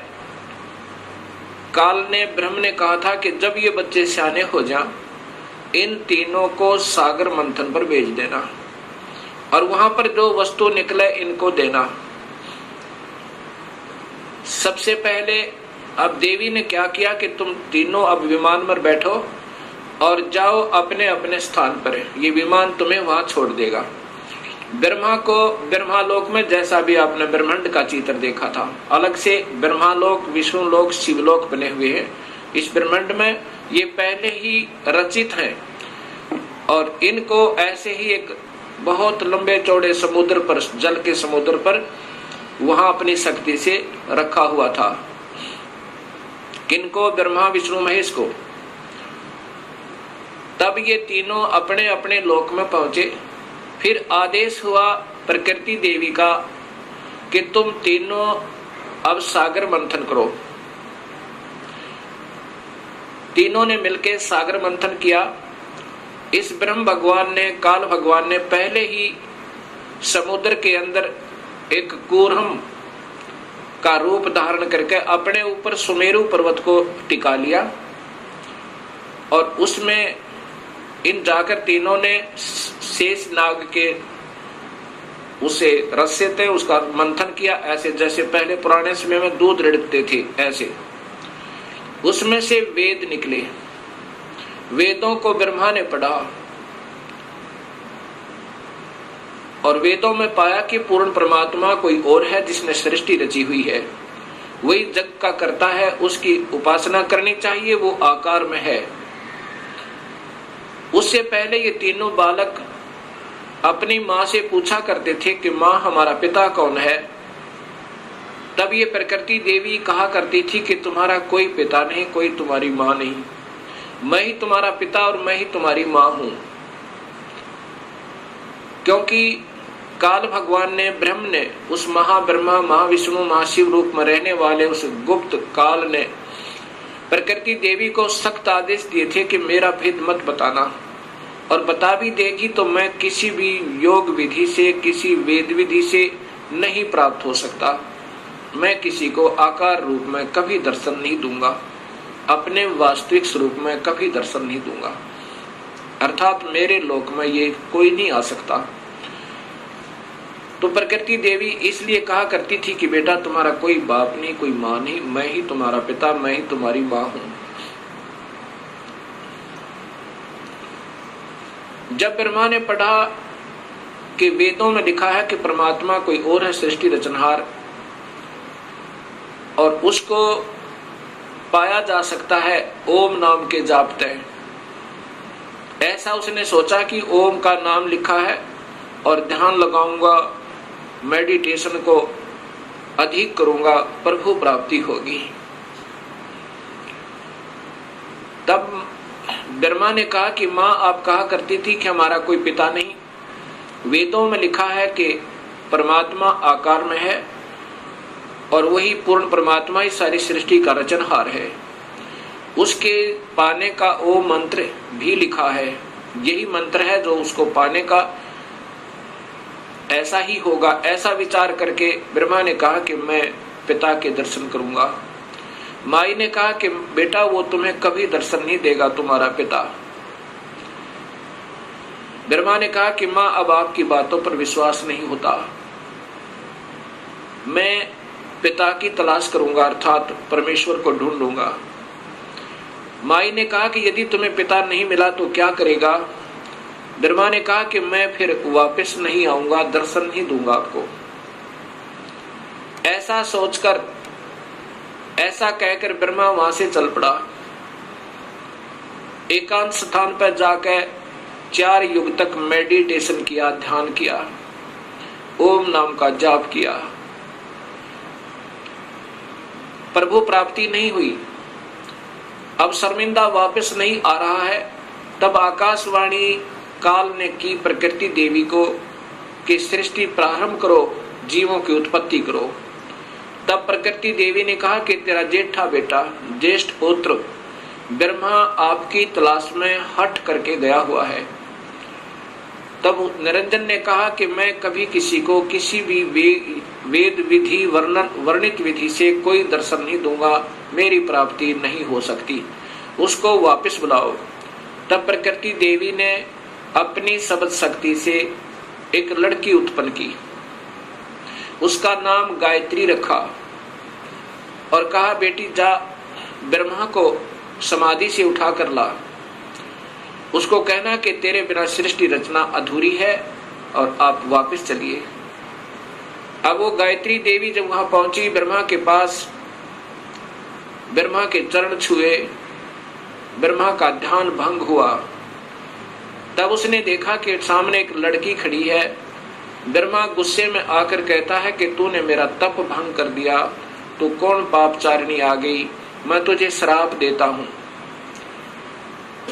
काल ने, ब्रह्म ने कहा था कि जब ये बच्चे सियाने हो जाएं, इन तीनों को सागर मंथन पर भेज देना और वहां पर जो वस्तु निकले इनको देना। सबसे पहले अब देवी ने क्या किया कि तुम तीनों अब विमान पर बैठो और जाओ अपने अपने स्थान पर, ये विमान तुम्हें वहां छोड़ देगा। ब्रह्मा को ब्रह्मालोक में, जैसा भी आपने ब्रह्मांड का चित्र देखा था, अलग से ब्रह्मालोक, विष्णुलोक, शिवलोक बने हुए हैं। इस ब्रह्मांड में ये पहले ही रचित हैं और इनको ऐसे ही एक बहुत लंबे चौड़े समुद्र पर, जल के समुद्र पर, वहां अपनी शक्ति से रखा हुआ था। किनको? ब्रह्मा विष्णु महेश को। तब ये तीनों अपने अपने लोक में पहुंचे। फिर आदेश हुआ प्रकृति देवी का कि तुम तीनों अब सागर मंथन करो। तीनों ने मिलकर सागर मंथन किया। इस ब्रह्म भगवान ने, काल भगवान ने पहले ही समुद्र के अंदर एक कूर्म का रूप धारण करके अपने ऊपर सुमेरु पर्वत को टिका लिया और उसमें इन जाकर तीनों ने शेष नाग के उसे रस्से थे उसका मंथन किया, ऐसे जैसे पहले पुराने समय में दूध रिड़कते थे ऐसे। उसमें से वेद निकले। वेदों को ब्रह्मा ने पढ़ा और वेदों में पाया कि पूर्ण परमात्मा कोई और है जिसने सृष्टि रची हुई है, वही जग का करता है, उसकी उपासना करनी चाहिए, वो आकार में है। उससे पहले ये तीनों बालक अपनी माँ से पूछा करते थे कि माँ हमारा पिता कौन है। तब ये प्रकृति देवी कहा करती थी कि तुम्हारा कोई पिता नहीं, कोई तुम्हारी माँ नहीं, मैं ही तुम्हारा पिता और मैं ही तुम्हारी माँ हूं। क्योंकि काल भगवान ने, ब्रह्म ने, उस महाब्रह्मा, महाविष्णु, महाशिव रूप में रहने वाले उस गुप्त काल ने प्रकृति देवी को सख्त आदेश दिए थे कि मेरा भेद मत बताना, और बता भी देगी तो मैं किसी भी योग विधि से, किसी वेद विधि से नहीं प्राप्त हो सकता। मैं किसी को आकार रूप में कभी दर्शन नहीं दूंगा, अपने वास्तविक स्वरूप में कभी दर्शन नहीं दूंगा, अर्थात मेरे लोक में ये कोई नहीं आ सकता। तो प्रकृति देवी इसलिए कहा करती थी कि बेटा तुम्हारा कोई बाप नहीं, कोई माँ नहीं, मैं ही तुम्हारा पिता, मैं ही तुम्हारी माँ हूं। जब ब्रह्मा ने पढ़ा कि वेदों में लिखा है कि परमात्मा कोई और है, सृष्टि रचनहार, और उसको पाया जा सकता है ओम नाम के जापते। ऐसा उसने सोचा कि ओम का नाम लिखा है और ध्यान लगाऊंगा, मेडिटेशन को अधिक करूंगा, प्रभु प्राप्ति होगी। तब ब्रह्मा ने कहा कि माँ, आप कहा करती थी कि हमारा कोई पिता नहीं। वेदों में लिखा है कि परमात्मा आकार में है और वही पूर्ण परमात्मा ही सारी सृष्टि का रचनहार है। उसके पाने का ओ मंत्र भी लिखा है, यही मंत्र है जो उसको पाने का ऐसा ही होगा। ऐसा विचार करके ब्रह्मा ने कहा कि मैं पिता के दर्शन करूंगा। माई ने कहा कि बेटा, वो तुम्हें कभी दर्शन नहीं देगा, तुम्हारा पिता। ब्रह्मा ने कहा कि माँ, अब आपकी बातों पर विश्वास नहीं होता, मैं पिता की तलाश करूंगा, अर्थात परमेश्वर को ढूंढूंगा। माई ने कहा कि यदि तुम्हें पिता नहीं मिला तो क्या करेगा? ब्रह्मा ने कहा कि मैं फिर वापस नहीं आऊंगा, दर्शन नहीं दूंगा आपको। ऐसा सोचकर, ऐसा कहकर ब्रह्मा वहां से चल पड़ा। एकांत स्थान पर जाकर 4 युग तक मेडिटेशन किया, ध्यान किया, ओम नाम का जाप किया। प्रभु प्राप्ति नहीं हुई। अब शर्मिंदा वापस नहीं आ रहा है। तब आकाशवाणी काल ने की प्रकृति देवी को कि सृष्टि प्रारंभ करो, जीवों की उत्पत्ति करो। तब प्रकृति देवी ने कहा कि तेरा जेठा बेटा, ज्येष्ठ पुत्र ब्रह्मा आपकी तलाश में हट करके गया हुआ है। तब निरंजन ने कहा कि मैं कभी किसी को किसी भी वेद विधि वर्णित विधि से कोई दर्शन नहीं दूंगा, मेरी प्राप्ति नहीं हो सकती, उसको वापस बुलाओ। तब प्रकृति देवी ने अपनी शब्द शक्ति से एक लड़की उत्पन्न की, उसका नाम गायत्री रखा और कहा, बेटी जा ब्रह्मा को समाधि से उठा कर ला, उसको कहना कि तेरे बिना सृष्टि रचना अधूरी है और आप वापस चलिए। अब वो गायत्री देवी जब वहां पहुंची ब्रह्मा के पास, ब्रह्मा के चरण छुए, ब्रह्मा का ध्यान भंग हुआ। तब उसने देखा कि सामने एक लड़की खड़ी है। ब्रह्मा गुस्से में आकर कहता है कि तूने मेरा तप भंग कर दिया, तू कौन पापचारिणी आ गई, मैं तुझे श्राप देता हूं।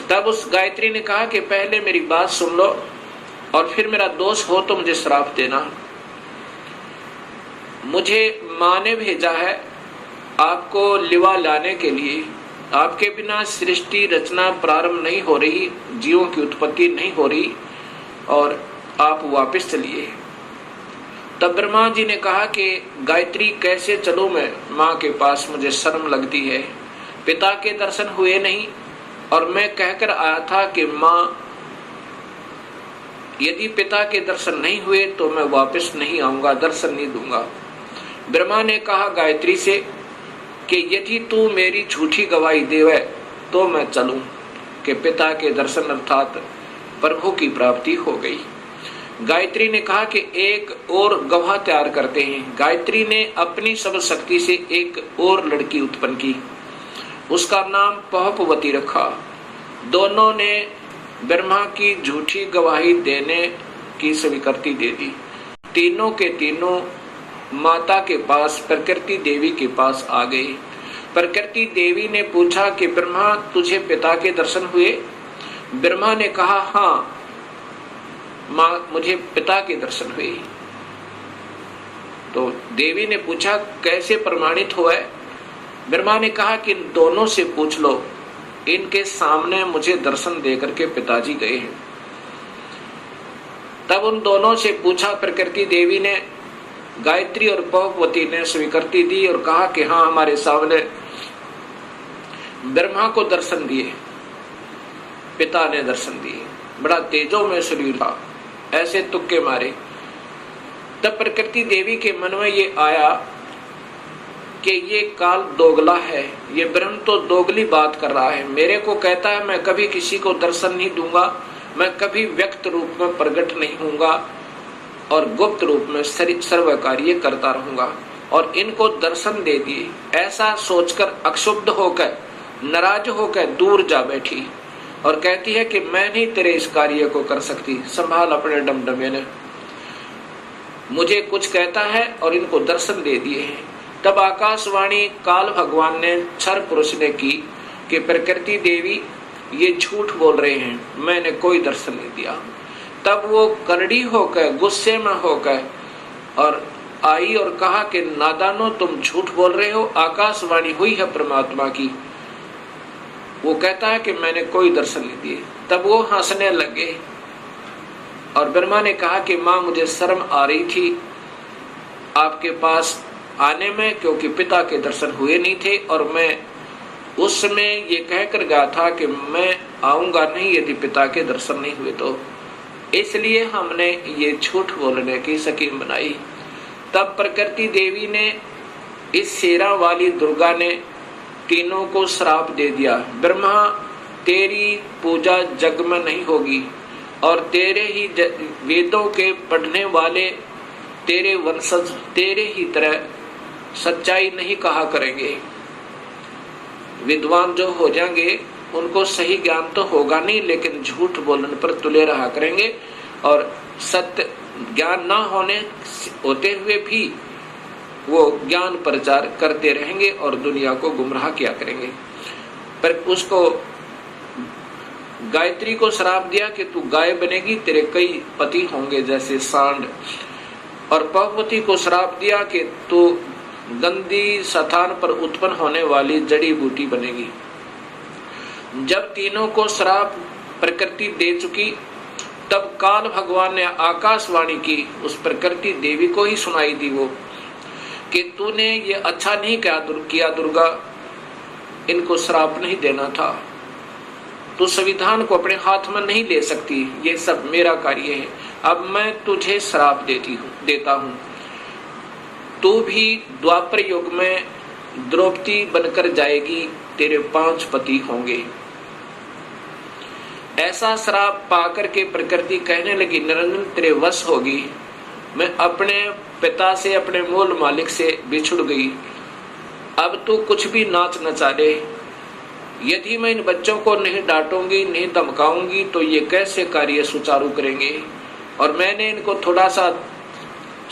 तब उस गायत्री ने कहा कि पहले मेरी बात सुन लो और फिर मेरा दोष हो तो मुझे श्राप देना। मुझे मां ने भेजा है आपको लिवा लाने के लिए, आपके बिना सृष्टि रचना प्रारंभ नहीं हो रही, जीवों की उत्पत्ति नहीं हो रही और आप वापस चलिए। तब ब्रह्मा जी ने कहा कि गायत्री कैसे चलूं मैं मां के पास, मुझे शर्म लगती है, पिता के दर्शन हुए नहीं और मैं कहकर आया था कि मां यदि पिता के दर्शन नहीं हुए तो मैं वापस नहीं आऊंगा, दर्शन नहीं दूंगा। ब्रह्मा ने कहा गायत्री से कि यदि तू मेरी झूठी गवाही देवे तो मैं चलूं कि पिता के दर्शन अर्थात प्रभु की प्राप्ति हो गई। गायत्री ने कहा कि एक और गवाह तैयार करते हैं। गायत्री ने अपनी सब शक्ति से एक और लड़की उत्पन्न की, उसका नाम पहपवती रखा। दोनों ने ब्रह्मा की झूठी गवाही देने की स्वीकृति दे दी। तीनों के तीनों माता के पास, प्रकृति देवी के पास आ गए। प्रकृति देवी ने पूछा कि ब्रह्मा तुझे पिता के दर्शन हुए? ब्रह्मा ने कहा हाँ माँ, मुझे पिता के दर्शन हुए। तो देवी ने पूछा कैसे प्रमाणित हुआ है? ब्रह्मा ने कहा कि इन दोनों से पूछ लो, इनके सामने मुझे दर्शन देकर के पिताजी गए हैं। तब उन दोनों से पूछा, प्रकृति देवी ने, गायत्री और पहपवती ने स्वीकृति दी और कहा कि हाँ हमारे सामने ब्रह्मा को दर्शन दिए, पिता ने दर्शन दिए, बड़ा तेजो में शरीर था, ऐसे तुक्के मारे। तब प्रकृति देवी के मन में ये आया कि ये काल दोगला है, ये ब्रह्म तो दोगली बात कर रहा है। मेरे को कहता है मैं कभी किसी को दर्शन नहीं दूंगा, मैं कभी व्यक्त रूप में प्रकट नहीं होऊंगा, और गुप्त रूप में सर्व कार्य करता रहूंगा और इनको दर्शन दे दिए। ऐसा सोचकर अक्षुब्ध होकर, नाराज होकर दूर जा बैठी और कहती है कि मैं नहीं तेरे इस कार्य को कर सकती, संभाल अपने डमडमे ने। मुझे कुछ कहता है और इनको दर्शन दे दिए हैं। तब आकाशवाणी काल भगवान ने क्षर पुरुष ने की कि प्रकृति देवी ये झूठ बोल रहे हैं, मैंने कोई दर्शन नहीं दिया। तब वो करड़ी होकर, गुस्से में होकर और आई और कहा कि नादानो, तुम झूठ बोल रहे हो, आकाशवाणी हुई है परमात्मा की। वो कहता है कि मैंने कोई दर्शन नहीं दिए। तब वो हंसने लगे और ब्रह्मा ने कहा कि माँ, मुझे शर्म आ रही थी आपके पास आने में, क्योंकि पिता के दर्शन हुए नहीं थे और मैं उस समय ये कहकर गया था कि मैं आऊंगा नहीं यदि पिता के दर्शन नहीं हुए तो, इसलिए हमने ये झूठ बोलने की स्कीम बनाई। तब प्रकृति देवी ने, इस शेरा वाली दुर्गा ने तीनों को श्राप दे दिया, ब्रह्मा तेरी पूजा जग में नहीं होगी और तेरे ही वेदों के पढ़ने वाले तेरे वंशज तेरे ही तरह सच्चाई नहीं कहा करेंगे। विद्वान जो हो जाएंगे उनको सही ज्ञान तो होगा नहीं, लेकिन झूठ बोलने पर तुले रहा करेंगे और सत्य ज्ञान ना होते हुए भी वो ज्ञान प्रचार करते रहेंगे और दुनिया को गुमराह किया करेंगे। पर उसको गायत्री को श्राप दिया कि तू गाय बनेगी, तेरे कई पति होंगे जैसे सांड, और पहुपति को श्राप दिया कि तू गंदी स्थान पर उत्पन्न होने वाली जड़ी बूटी बनेगी। जब तीनों को श्राप प्रकृति दे चुकी, तब काल भगवान ने आकाशवाणी की उस प्रकृति देवी को ही सुनाई दी वो कि तूने ये अच्छा नहीं किया दुर्गा, इनको श्राप नहीं देना था, तू संविधान को अपने हाथ में नहीं ले सकती, ये सब मेरा कार्य है, अब मैं तुझे श्राप देता हूँ। तू भी द्वापर युग में द्रौपदी बनकर जाएगी, तेरे 5 पति होंगे। ऐसा श्राप पाकर के प्रकृति कहने लगी, निरंजन तेरे वश होगी, मैं अपने पिता से, अपने मूल मालिक से बिछुड़ गई, अब तू कुछ भी नाच नचा दे, यदि मैं इन बच्चों को नहीं डांटूंगी, नहीं धमकाऊंगी तो ये कैसे कार्य सुचारू करेंगे। और मैंने इनको थोड़ा सा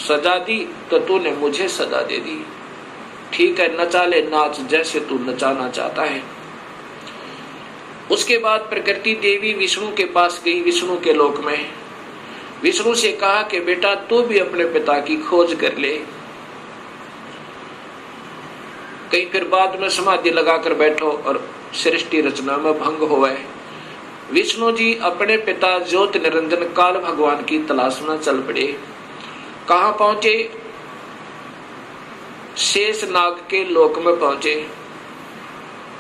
सजा दी तो तूने मुझे सजा दे दी, ठीक है नचा ले, नाच जैसे तू नचाना चाहता है। उसके बाद प्रकृति देवी विष्णु के पास गई, विष्णु के लोक में विष्णु से कहा कि बेटा तू भी अपने पिता की खोज कर ले, कहीं फिर बाद में समाधि लगाकर बैठो और सृष्टि रचना में भंग होवे। विष्णु जी अपने पिता ज्योति निरंजन काल भगवान की तलाश में चल पड़े। कहाँ पहुंचे? शेष नाग के लोक में पहुंचे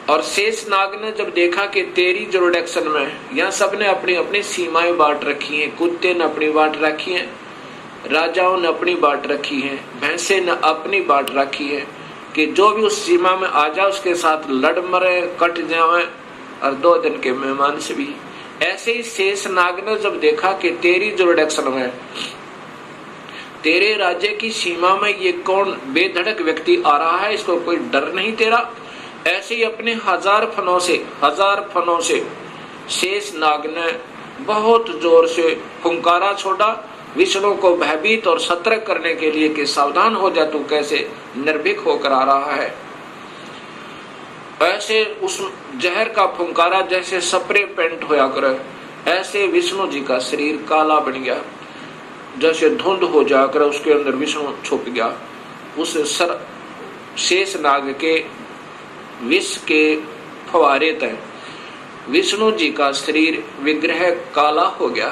और शेष नाग ने जब देखा कि तेरी जुरिडिक्शन में यहाँ सबने अपनी अपनी सीमाएं बांट रखी हैं, कुत्ते ने अपनी बांट रखी हैं, राजाओं ने अपनी बांट रखी है, भैंसे ने अपनी बांट रखी है कि जो भी उस सीमा में आ जाए उसके साथ लड़ मरे, कट जाए और 2 दिन के मेहमान से भी। ऐसे ही शेष नाग ने जब देखा कि तेरी जुरिडिक्शन में, तेरे राज्य की सीमा में ये कौन बेधड़क व्यक्ति आ रहा है, इसको कोई डर नहीं तेरा, ऐसे ही अपने 1000 फनों से शेष नाग ने बहुत जोर से फुंकारा छोड़ा विष्णु को भयभीत और सतर्क करने के लिए कि सावधान हो जा, तू कैसे निर्भीक होकर आ रहा है। ऐसे उस जहर का फुंकारा जैसे स्प्रे पेंट होया करे, ऐसे विष्णु जी का शरीर काला बन गया, जैसे धुंध हो जाकर उसके अंदर विष्णु छुप गया। उस शेष नाग के विष के फवारे तय विष्णु जी का शरीर विग्रह काला हो गया,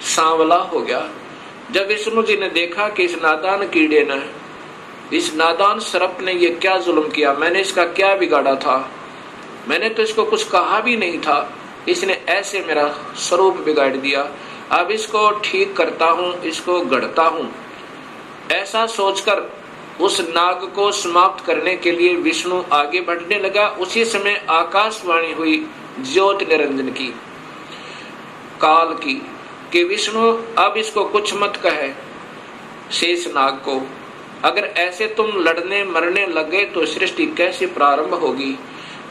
सांवला हो गया। जब विष्णु जी ने देखा कि इस नादान कीड़े ने, इस नादान सर्प ने ये क्या जुल्म किया, मैंने इसका क्या बिगाड़ा था, मैंने तो इसको कुछ कहा भी नहीं था, इसने ऐसे मेरा स्वरूप बिगाड़ दिया, अब इसको ठीक करता हूँ, इसको गढ़ता हूँ। ऐसा सोचकर उस नाग को समाप्त करने के लिए विष्णु आगे बढ़ने लगा। उसी समय आकाशवाणी हुई ज्योति निरंजन की, काल की, कि विष्णु अब इसको कुछ मत कहे, शेषनाग को। अगर ऐसे तुम लड़ने मरने लगे तो सृष्टि कैसे प्रारंभ होगी।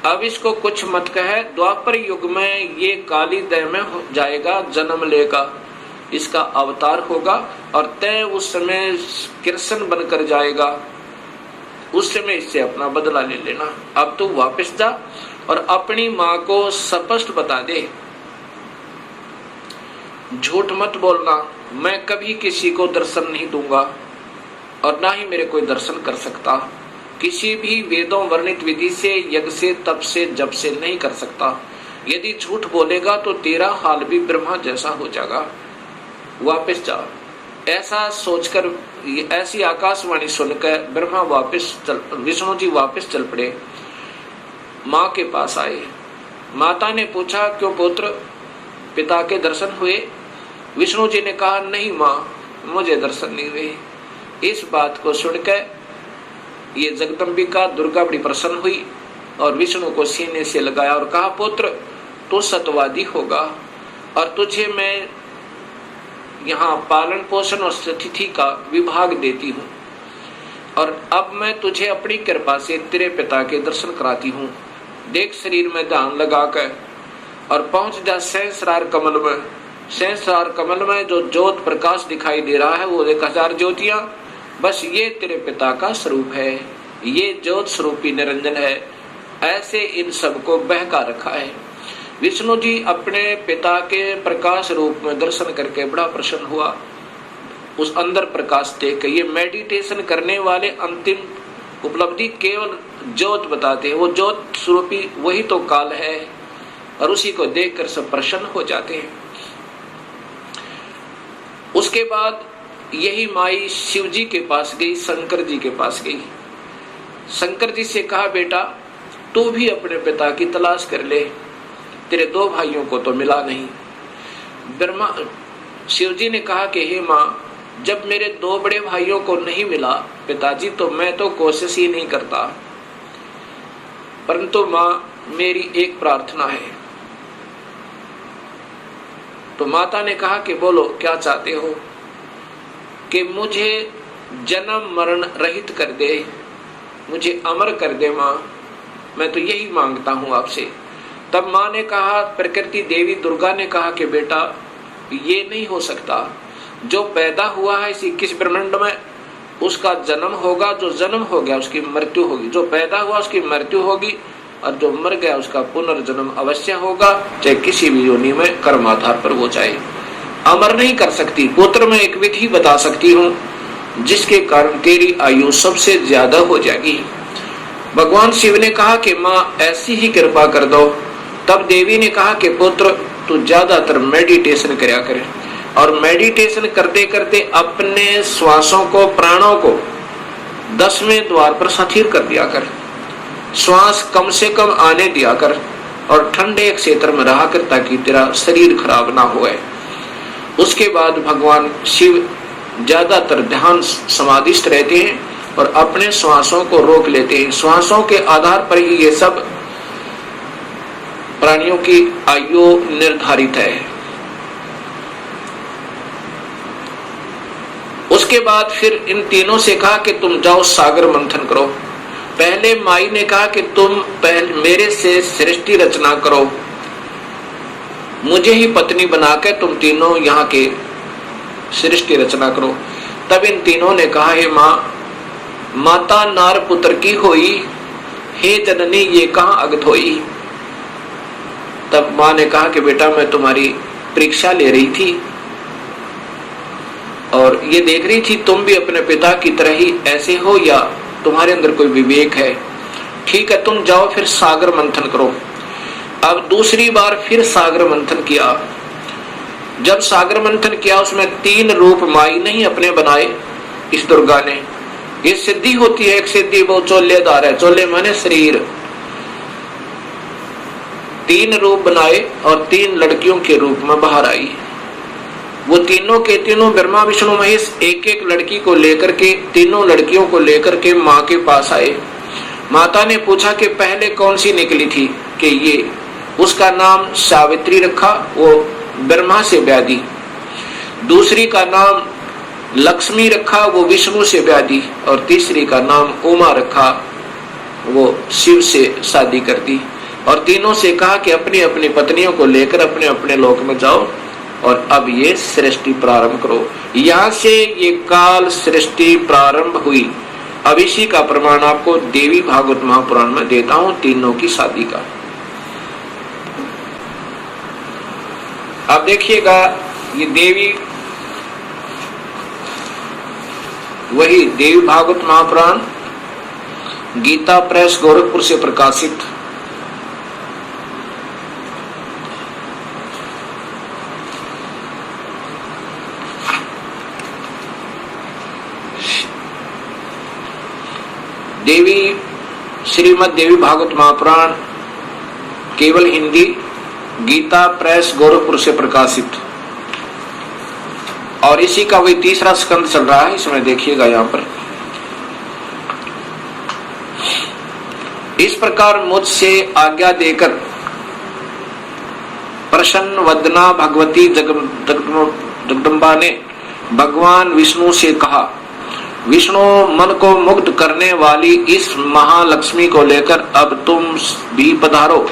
अब इसको कुछ मत कहे, द्वापर युग में ये काली देह में हो जाएगा, जन्म लेगा, इसका अवतार होगा और तय उस समय कृष्ण बनकर जाएगा, उस समय इससे अपना बदला ले लेना। अब तू वापस जा और अपनी माँ को स्पष्ट बता दे, झूठ मत बोलना, मैं कभी किसी को दर्शन नहीं दूंगा और ना ही मेरे कोई दर्शन कर सकता, किसी भी वेदों वर्णित विधि से, यज्ञ से, तप से, जप से नहीं कर सकता। यदि झूठ बोलेगा तो तेरा हाल भी ब्रह्मा जैसा हो जाएगा, वापस जा। ऐसा सोचकर, ऐसी आकाशवाणी सुनकर ब्रह्मा विष्णु जी वापस चल पड़े, माँ के पास आए। माता ने पूछा, क्यों पुत्र, पिता के दर्शन हुए? विष्णु जी ने कहा, नहीं माँ, मुझे दर्शन नहीं हुए। इस बात को सुनकर ये जगदम्बिका दुर्गा बड़ी प्रसन्न हुई और विष्णु को सीने से लगाया और कहा, पुत्र तू सत्यवादी होगा और तुझे मैं यहाँ पालन पोषण और स्थिति का विभाग देती हूँ और अब मैं तुझे अपनी कृपा से तेरे पिता के दर्शन कराती हूँ। देख शरीर में ध्यान लगाकर और पहुंच जा सहस्रार कमल में। सहस्रार कमल में जो ज्योत प्रकाश दिखाई दे रहा है वो 1000 ज्योतियां, बस ये तेरे पिता का स्वरूप है, ये ज्योत स्वरूपी निरंजन है। ऐसे इन सबको बहका रखा है। विष्णु जी अपने पिता के प्रकाश रूप में दर्शन करके बड़ा प्रसन्न हुआ। उस अंदर प्रकाश देख के, ये मेडिटेशन करने वाले अंतिम उपलब्धि केवल ज्योत बताते हैं, वो ज्योत स्वरूपी वही तो काल है और उसी को देखकर सब प्रसन्न हो जाते हैं। उसके बाद यही माई शिव जी के पास गई, शंकर जी के पास गई। शंकर जी से कहा, बेटा तू भी अपने पिता की तलाश कर ले, तेरे 2 भाइयों को तो मिला नहीं। ब्रह्मा शिव जी ने कहा कि हे माँ, जब मेरे 2 बड़े भाइयों को नहीं मिला पिताजी, तो मैं तो कोशिश ही नहीं करता, परंतु माँ मेरी एक प्रार्थना है। तो माता ने कहा कि बोलो क्या चाहते हो? कि मुझे जन्म मरण रहित कर दे, मुझे अमर कर दे माँ, मैं तो यही मांगता हूँ आपसे। तब माँ ने कहा, प्रकृति देवी दुर्गा ने कहा कि बेटा ये नहीं हो सकता, जो पैदा हुआ है इस 21 ब्रह्मांड में उसका जन्म होगा, जो जन्म हो गया उसकी मृत्यु होगी, जो पैदा हुआ उसकी मृत्यु होगी और जो मर गया उसका पुनर्जन्म अवश्य होगा, चाहे किसी भी योनि में कर्म आधार पर वो चाहे। अमर नहीं कर सकती। पुत्र में एक विधि बता सकती हूँ जिसके कारण तेरी आयु सबसे ज्यादा हो जाएगी। भगवान शिव ने कहा कि माँ ऐसी ही कृपा कर दो। तब देवी ने कहा कि पुत्र तू ज्यादातर मेडिटेशन करया करे और मेडिटेशन करते करते अपने श्वासों को, प्राणों को 10वें द्वार पर स्थिर कर दिया कर, श्वास कम से कम आने दिया कर और ठंडे क्षेत्र में रहा कर ताकि तेरा शरीर खराब ना होए। उसके बाद भगवान शिव ज्यादातर ध्यान समाधिस्थ रहते हैं और अपने श्वासों को रोक लेते हैं। श्वासों के आधार पर ही ये सब प्राणियों की आयु निर्धारित है। उसके बाद फिर इन तीनों से कहा कि तुम जाओ सागर मंथन करो। पहले माई ने कहा कि तुम पहले मेरे से सृष्टि रचना करो, मुझे ही पत्नी बनाकर तुम तीनों यहाँ के सृष्टि रचना करो। तब इन तीनों ने कहा, हे माँ, माता नार पुत्र की होई, हे जननी ये कहाँ अगत होई। तब माँ ने कहा कि बेटा मैं तुम्हारी परीक्षा ले रही थी और ये देख रही थी तुम भी अपने पिता की तरह ही ऐसे हो या तुम्हारे अंदर कोई विवेक है। ठीक है, तुम जाओ फिर सागर मंथन करो। अब दूसरी बार फिर सागर मंथन किया। जब सागर मंथन किया उसमें 3 रूप माई नहीं अपने बनाए इस दुर्गा ने। ये सिद्धि होती है, एक सिद्धि वो चोलेदार है, चोले माने शरीर। 3 रूप बनाए और 3 लड़कियों के रूप में बाहर आई। वो तीनों के तीनों ब्रह्मा विष्णु महेश एक एक लड़की को लेकर के, तीनों लड़कियों को लेकर के माँ के पास आए। माता ने पूछा कि पहले कौन सी निकली थी, कि ये, उसका नाम सावित्री रखा, वो ब्रह्मा से ब्याह दी। दूसरी का नाम लक्ष्मी रखा वो विष्णु से ब्याह दी, और तीसरी का नाम उमा रखा, वो शिव से शादी कर दी। और तीनों से कहा कि अपनी अपनी पत्नियों को लेकर अपने अपने लोक में जाओ और अब ये सृष्टि प्रारंभ करो। यहां से ये काल सृष्टि प्रारंभ हुई। अब इसी का प्रमाण आपको देवी भागवत महापुराण में देता हूं, तीनों की शादी का। अब देखिएगा, ये देवी, वही देवी भागवत महापुराण गीता प्रेस गोरखपुर से प्रकाशित। देवी श्रीमद् देवी भागवत महापुराण केवल हिंदी, गीता प्रेस गोरखपुर से प्रकाशित। और इसी का वही तीसरा स्कंद चल रहा है, इसमें देखिएगा यहां पर। इस प्रकार मुझसे आज्ञा देकर प्रसन्न वदना भगवती जगदम्बा ने भगवान विष्णु से कहा, विष्णु मन को मुग्ध करने वाली इस महालक्ष्मी को लेकर अब तुम भी पधारो।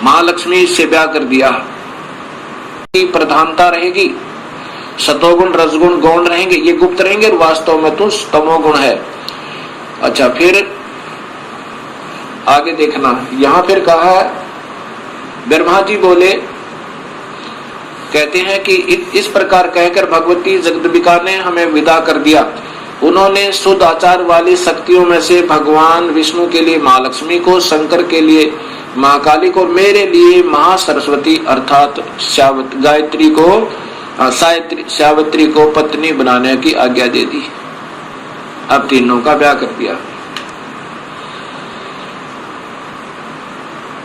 महालक्ष्मी से ब्याह कर दिया। प्रधानता रहेगी, सतोगुण रजगुण गौण रहेंगे, ये गुप्त रहेंगे, वास्तव में तो तमोगुण है। अच्छा, फिर आगे देखना, यहां फिर कहा ब्रह्मा जी बोले, कहते हैं कि इस प्रकार कहकर भगवती जगदम्बिका ने हमें विदा कर दिया। उन्होंने शुद्ध आचार वाली शक्तियों में से भगवान विष्णु के लिए महालक्ष्मी को, शंकर के लिए महाकाली को, मेरे लिए महासरस्वती अर्थात सावित्री को पत्नी बनाने की आज्ञा दे दी। अब तीनों का ब्याह कर दिया।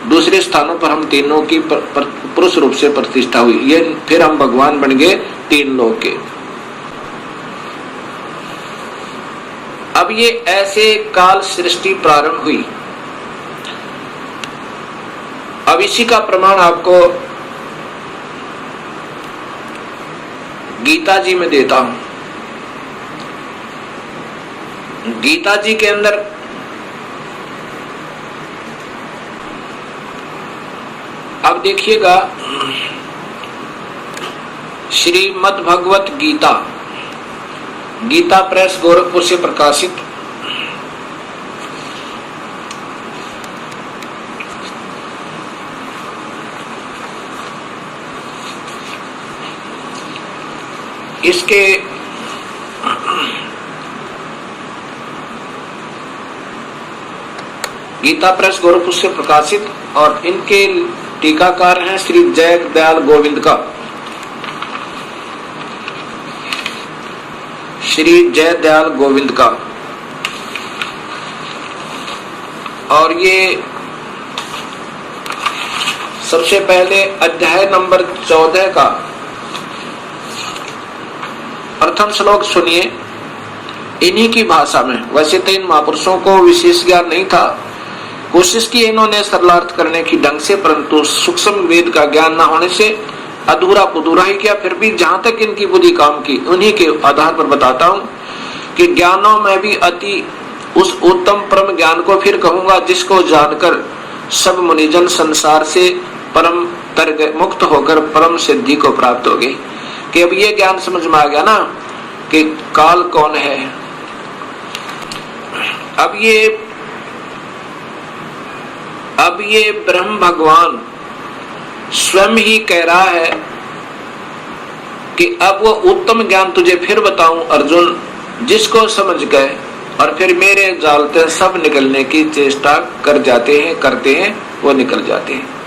दूसरे स्थानों पर हम तीनों की पुरुष रूप से प्रतिष्ठा हुई। ये फिर हम भगवान बन गए तीन लोग के। अब ये ऐसे काल सृष्टि प्रारंभ हुई। अब इसी का प्रमाण आपको गीता जी में देता हूं। गीता जी के अंदर अब देखिएगा, श्रीमद् भगवत गीता, गीता प्रेस गोरखपुर से प्रकाशित। इसके गीता प्रेस गोरखपुर से प्रकाशित, और इनके टीकाकार हैं श्री जय दयाल गोविंद का, श्री जय दयाल गोविंद का। और ये सबसे पहले अध्याय नंबर 14 का प्रथम श्लोक सुनिए इन्हीं की भाषा में। वैसे तो इन महापुरुषों को विशेष ज्ञान नहीं था, कोशिश की इन्होंने सरलार्थ करने की ढंग से, परंतु सूक्ष्म वेद का ज्ञान न होने से अधूरा कुधूरा ही किया। फिर भी जहां तक इनकी बुद्धि काम की, उन्हीं के आधार पर बताता हूं कि ज्ञानों में भी अति उस उत्तम परम ज्ञान को फिर कहूंगा, जिसको जानकर सब मुनिजन संसार से परम तर मुक्त होकर परम सिद्धि को प्राप्त हो गए। कि अब ये ज्ञान समझ में आ गया ना कि काल कौन है। अब ये ब्रह्म भगवान स्वयं ही कह रहा है कि अब वो उत्तम ज्ञान तुझे फिर बताऊं अर्जुन, जिसको समझ गए और फिर मेरे जाल से सब निकलने की चेष्टा कर जाते हैं, करते हैं, वो निकल जाते हैं।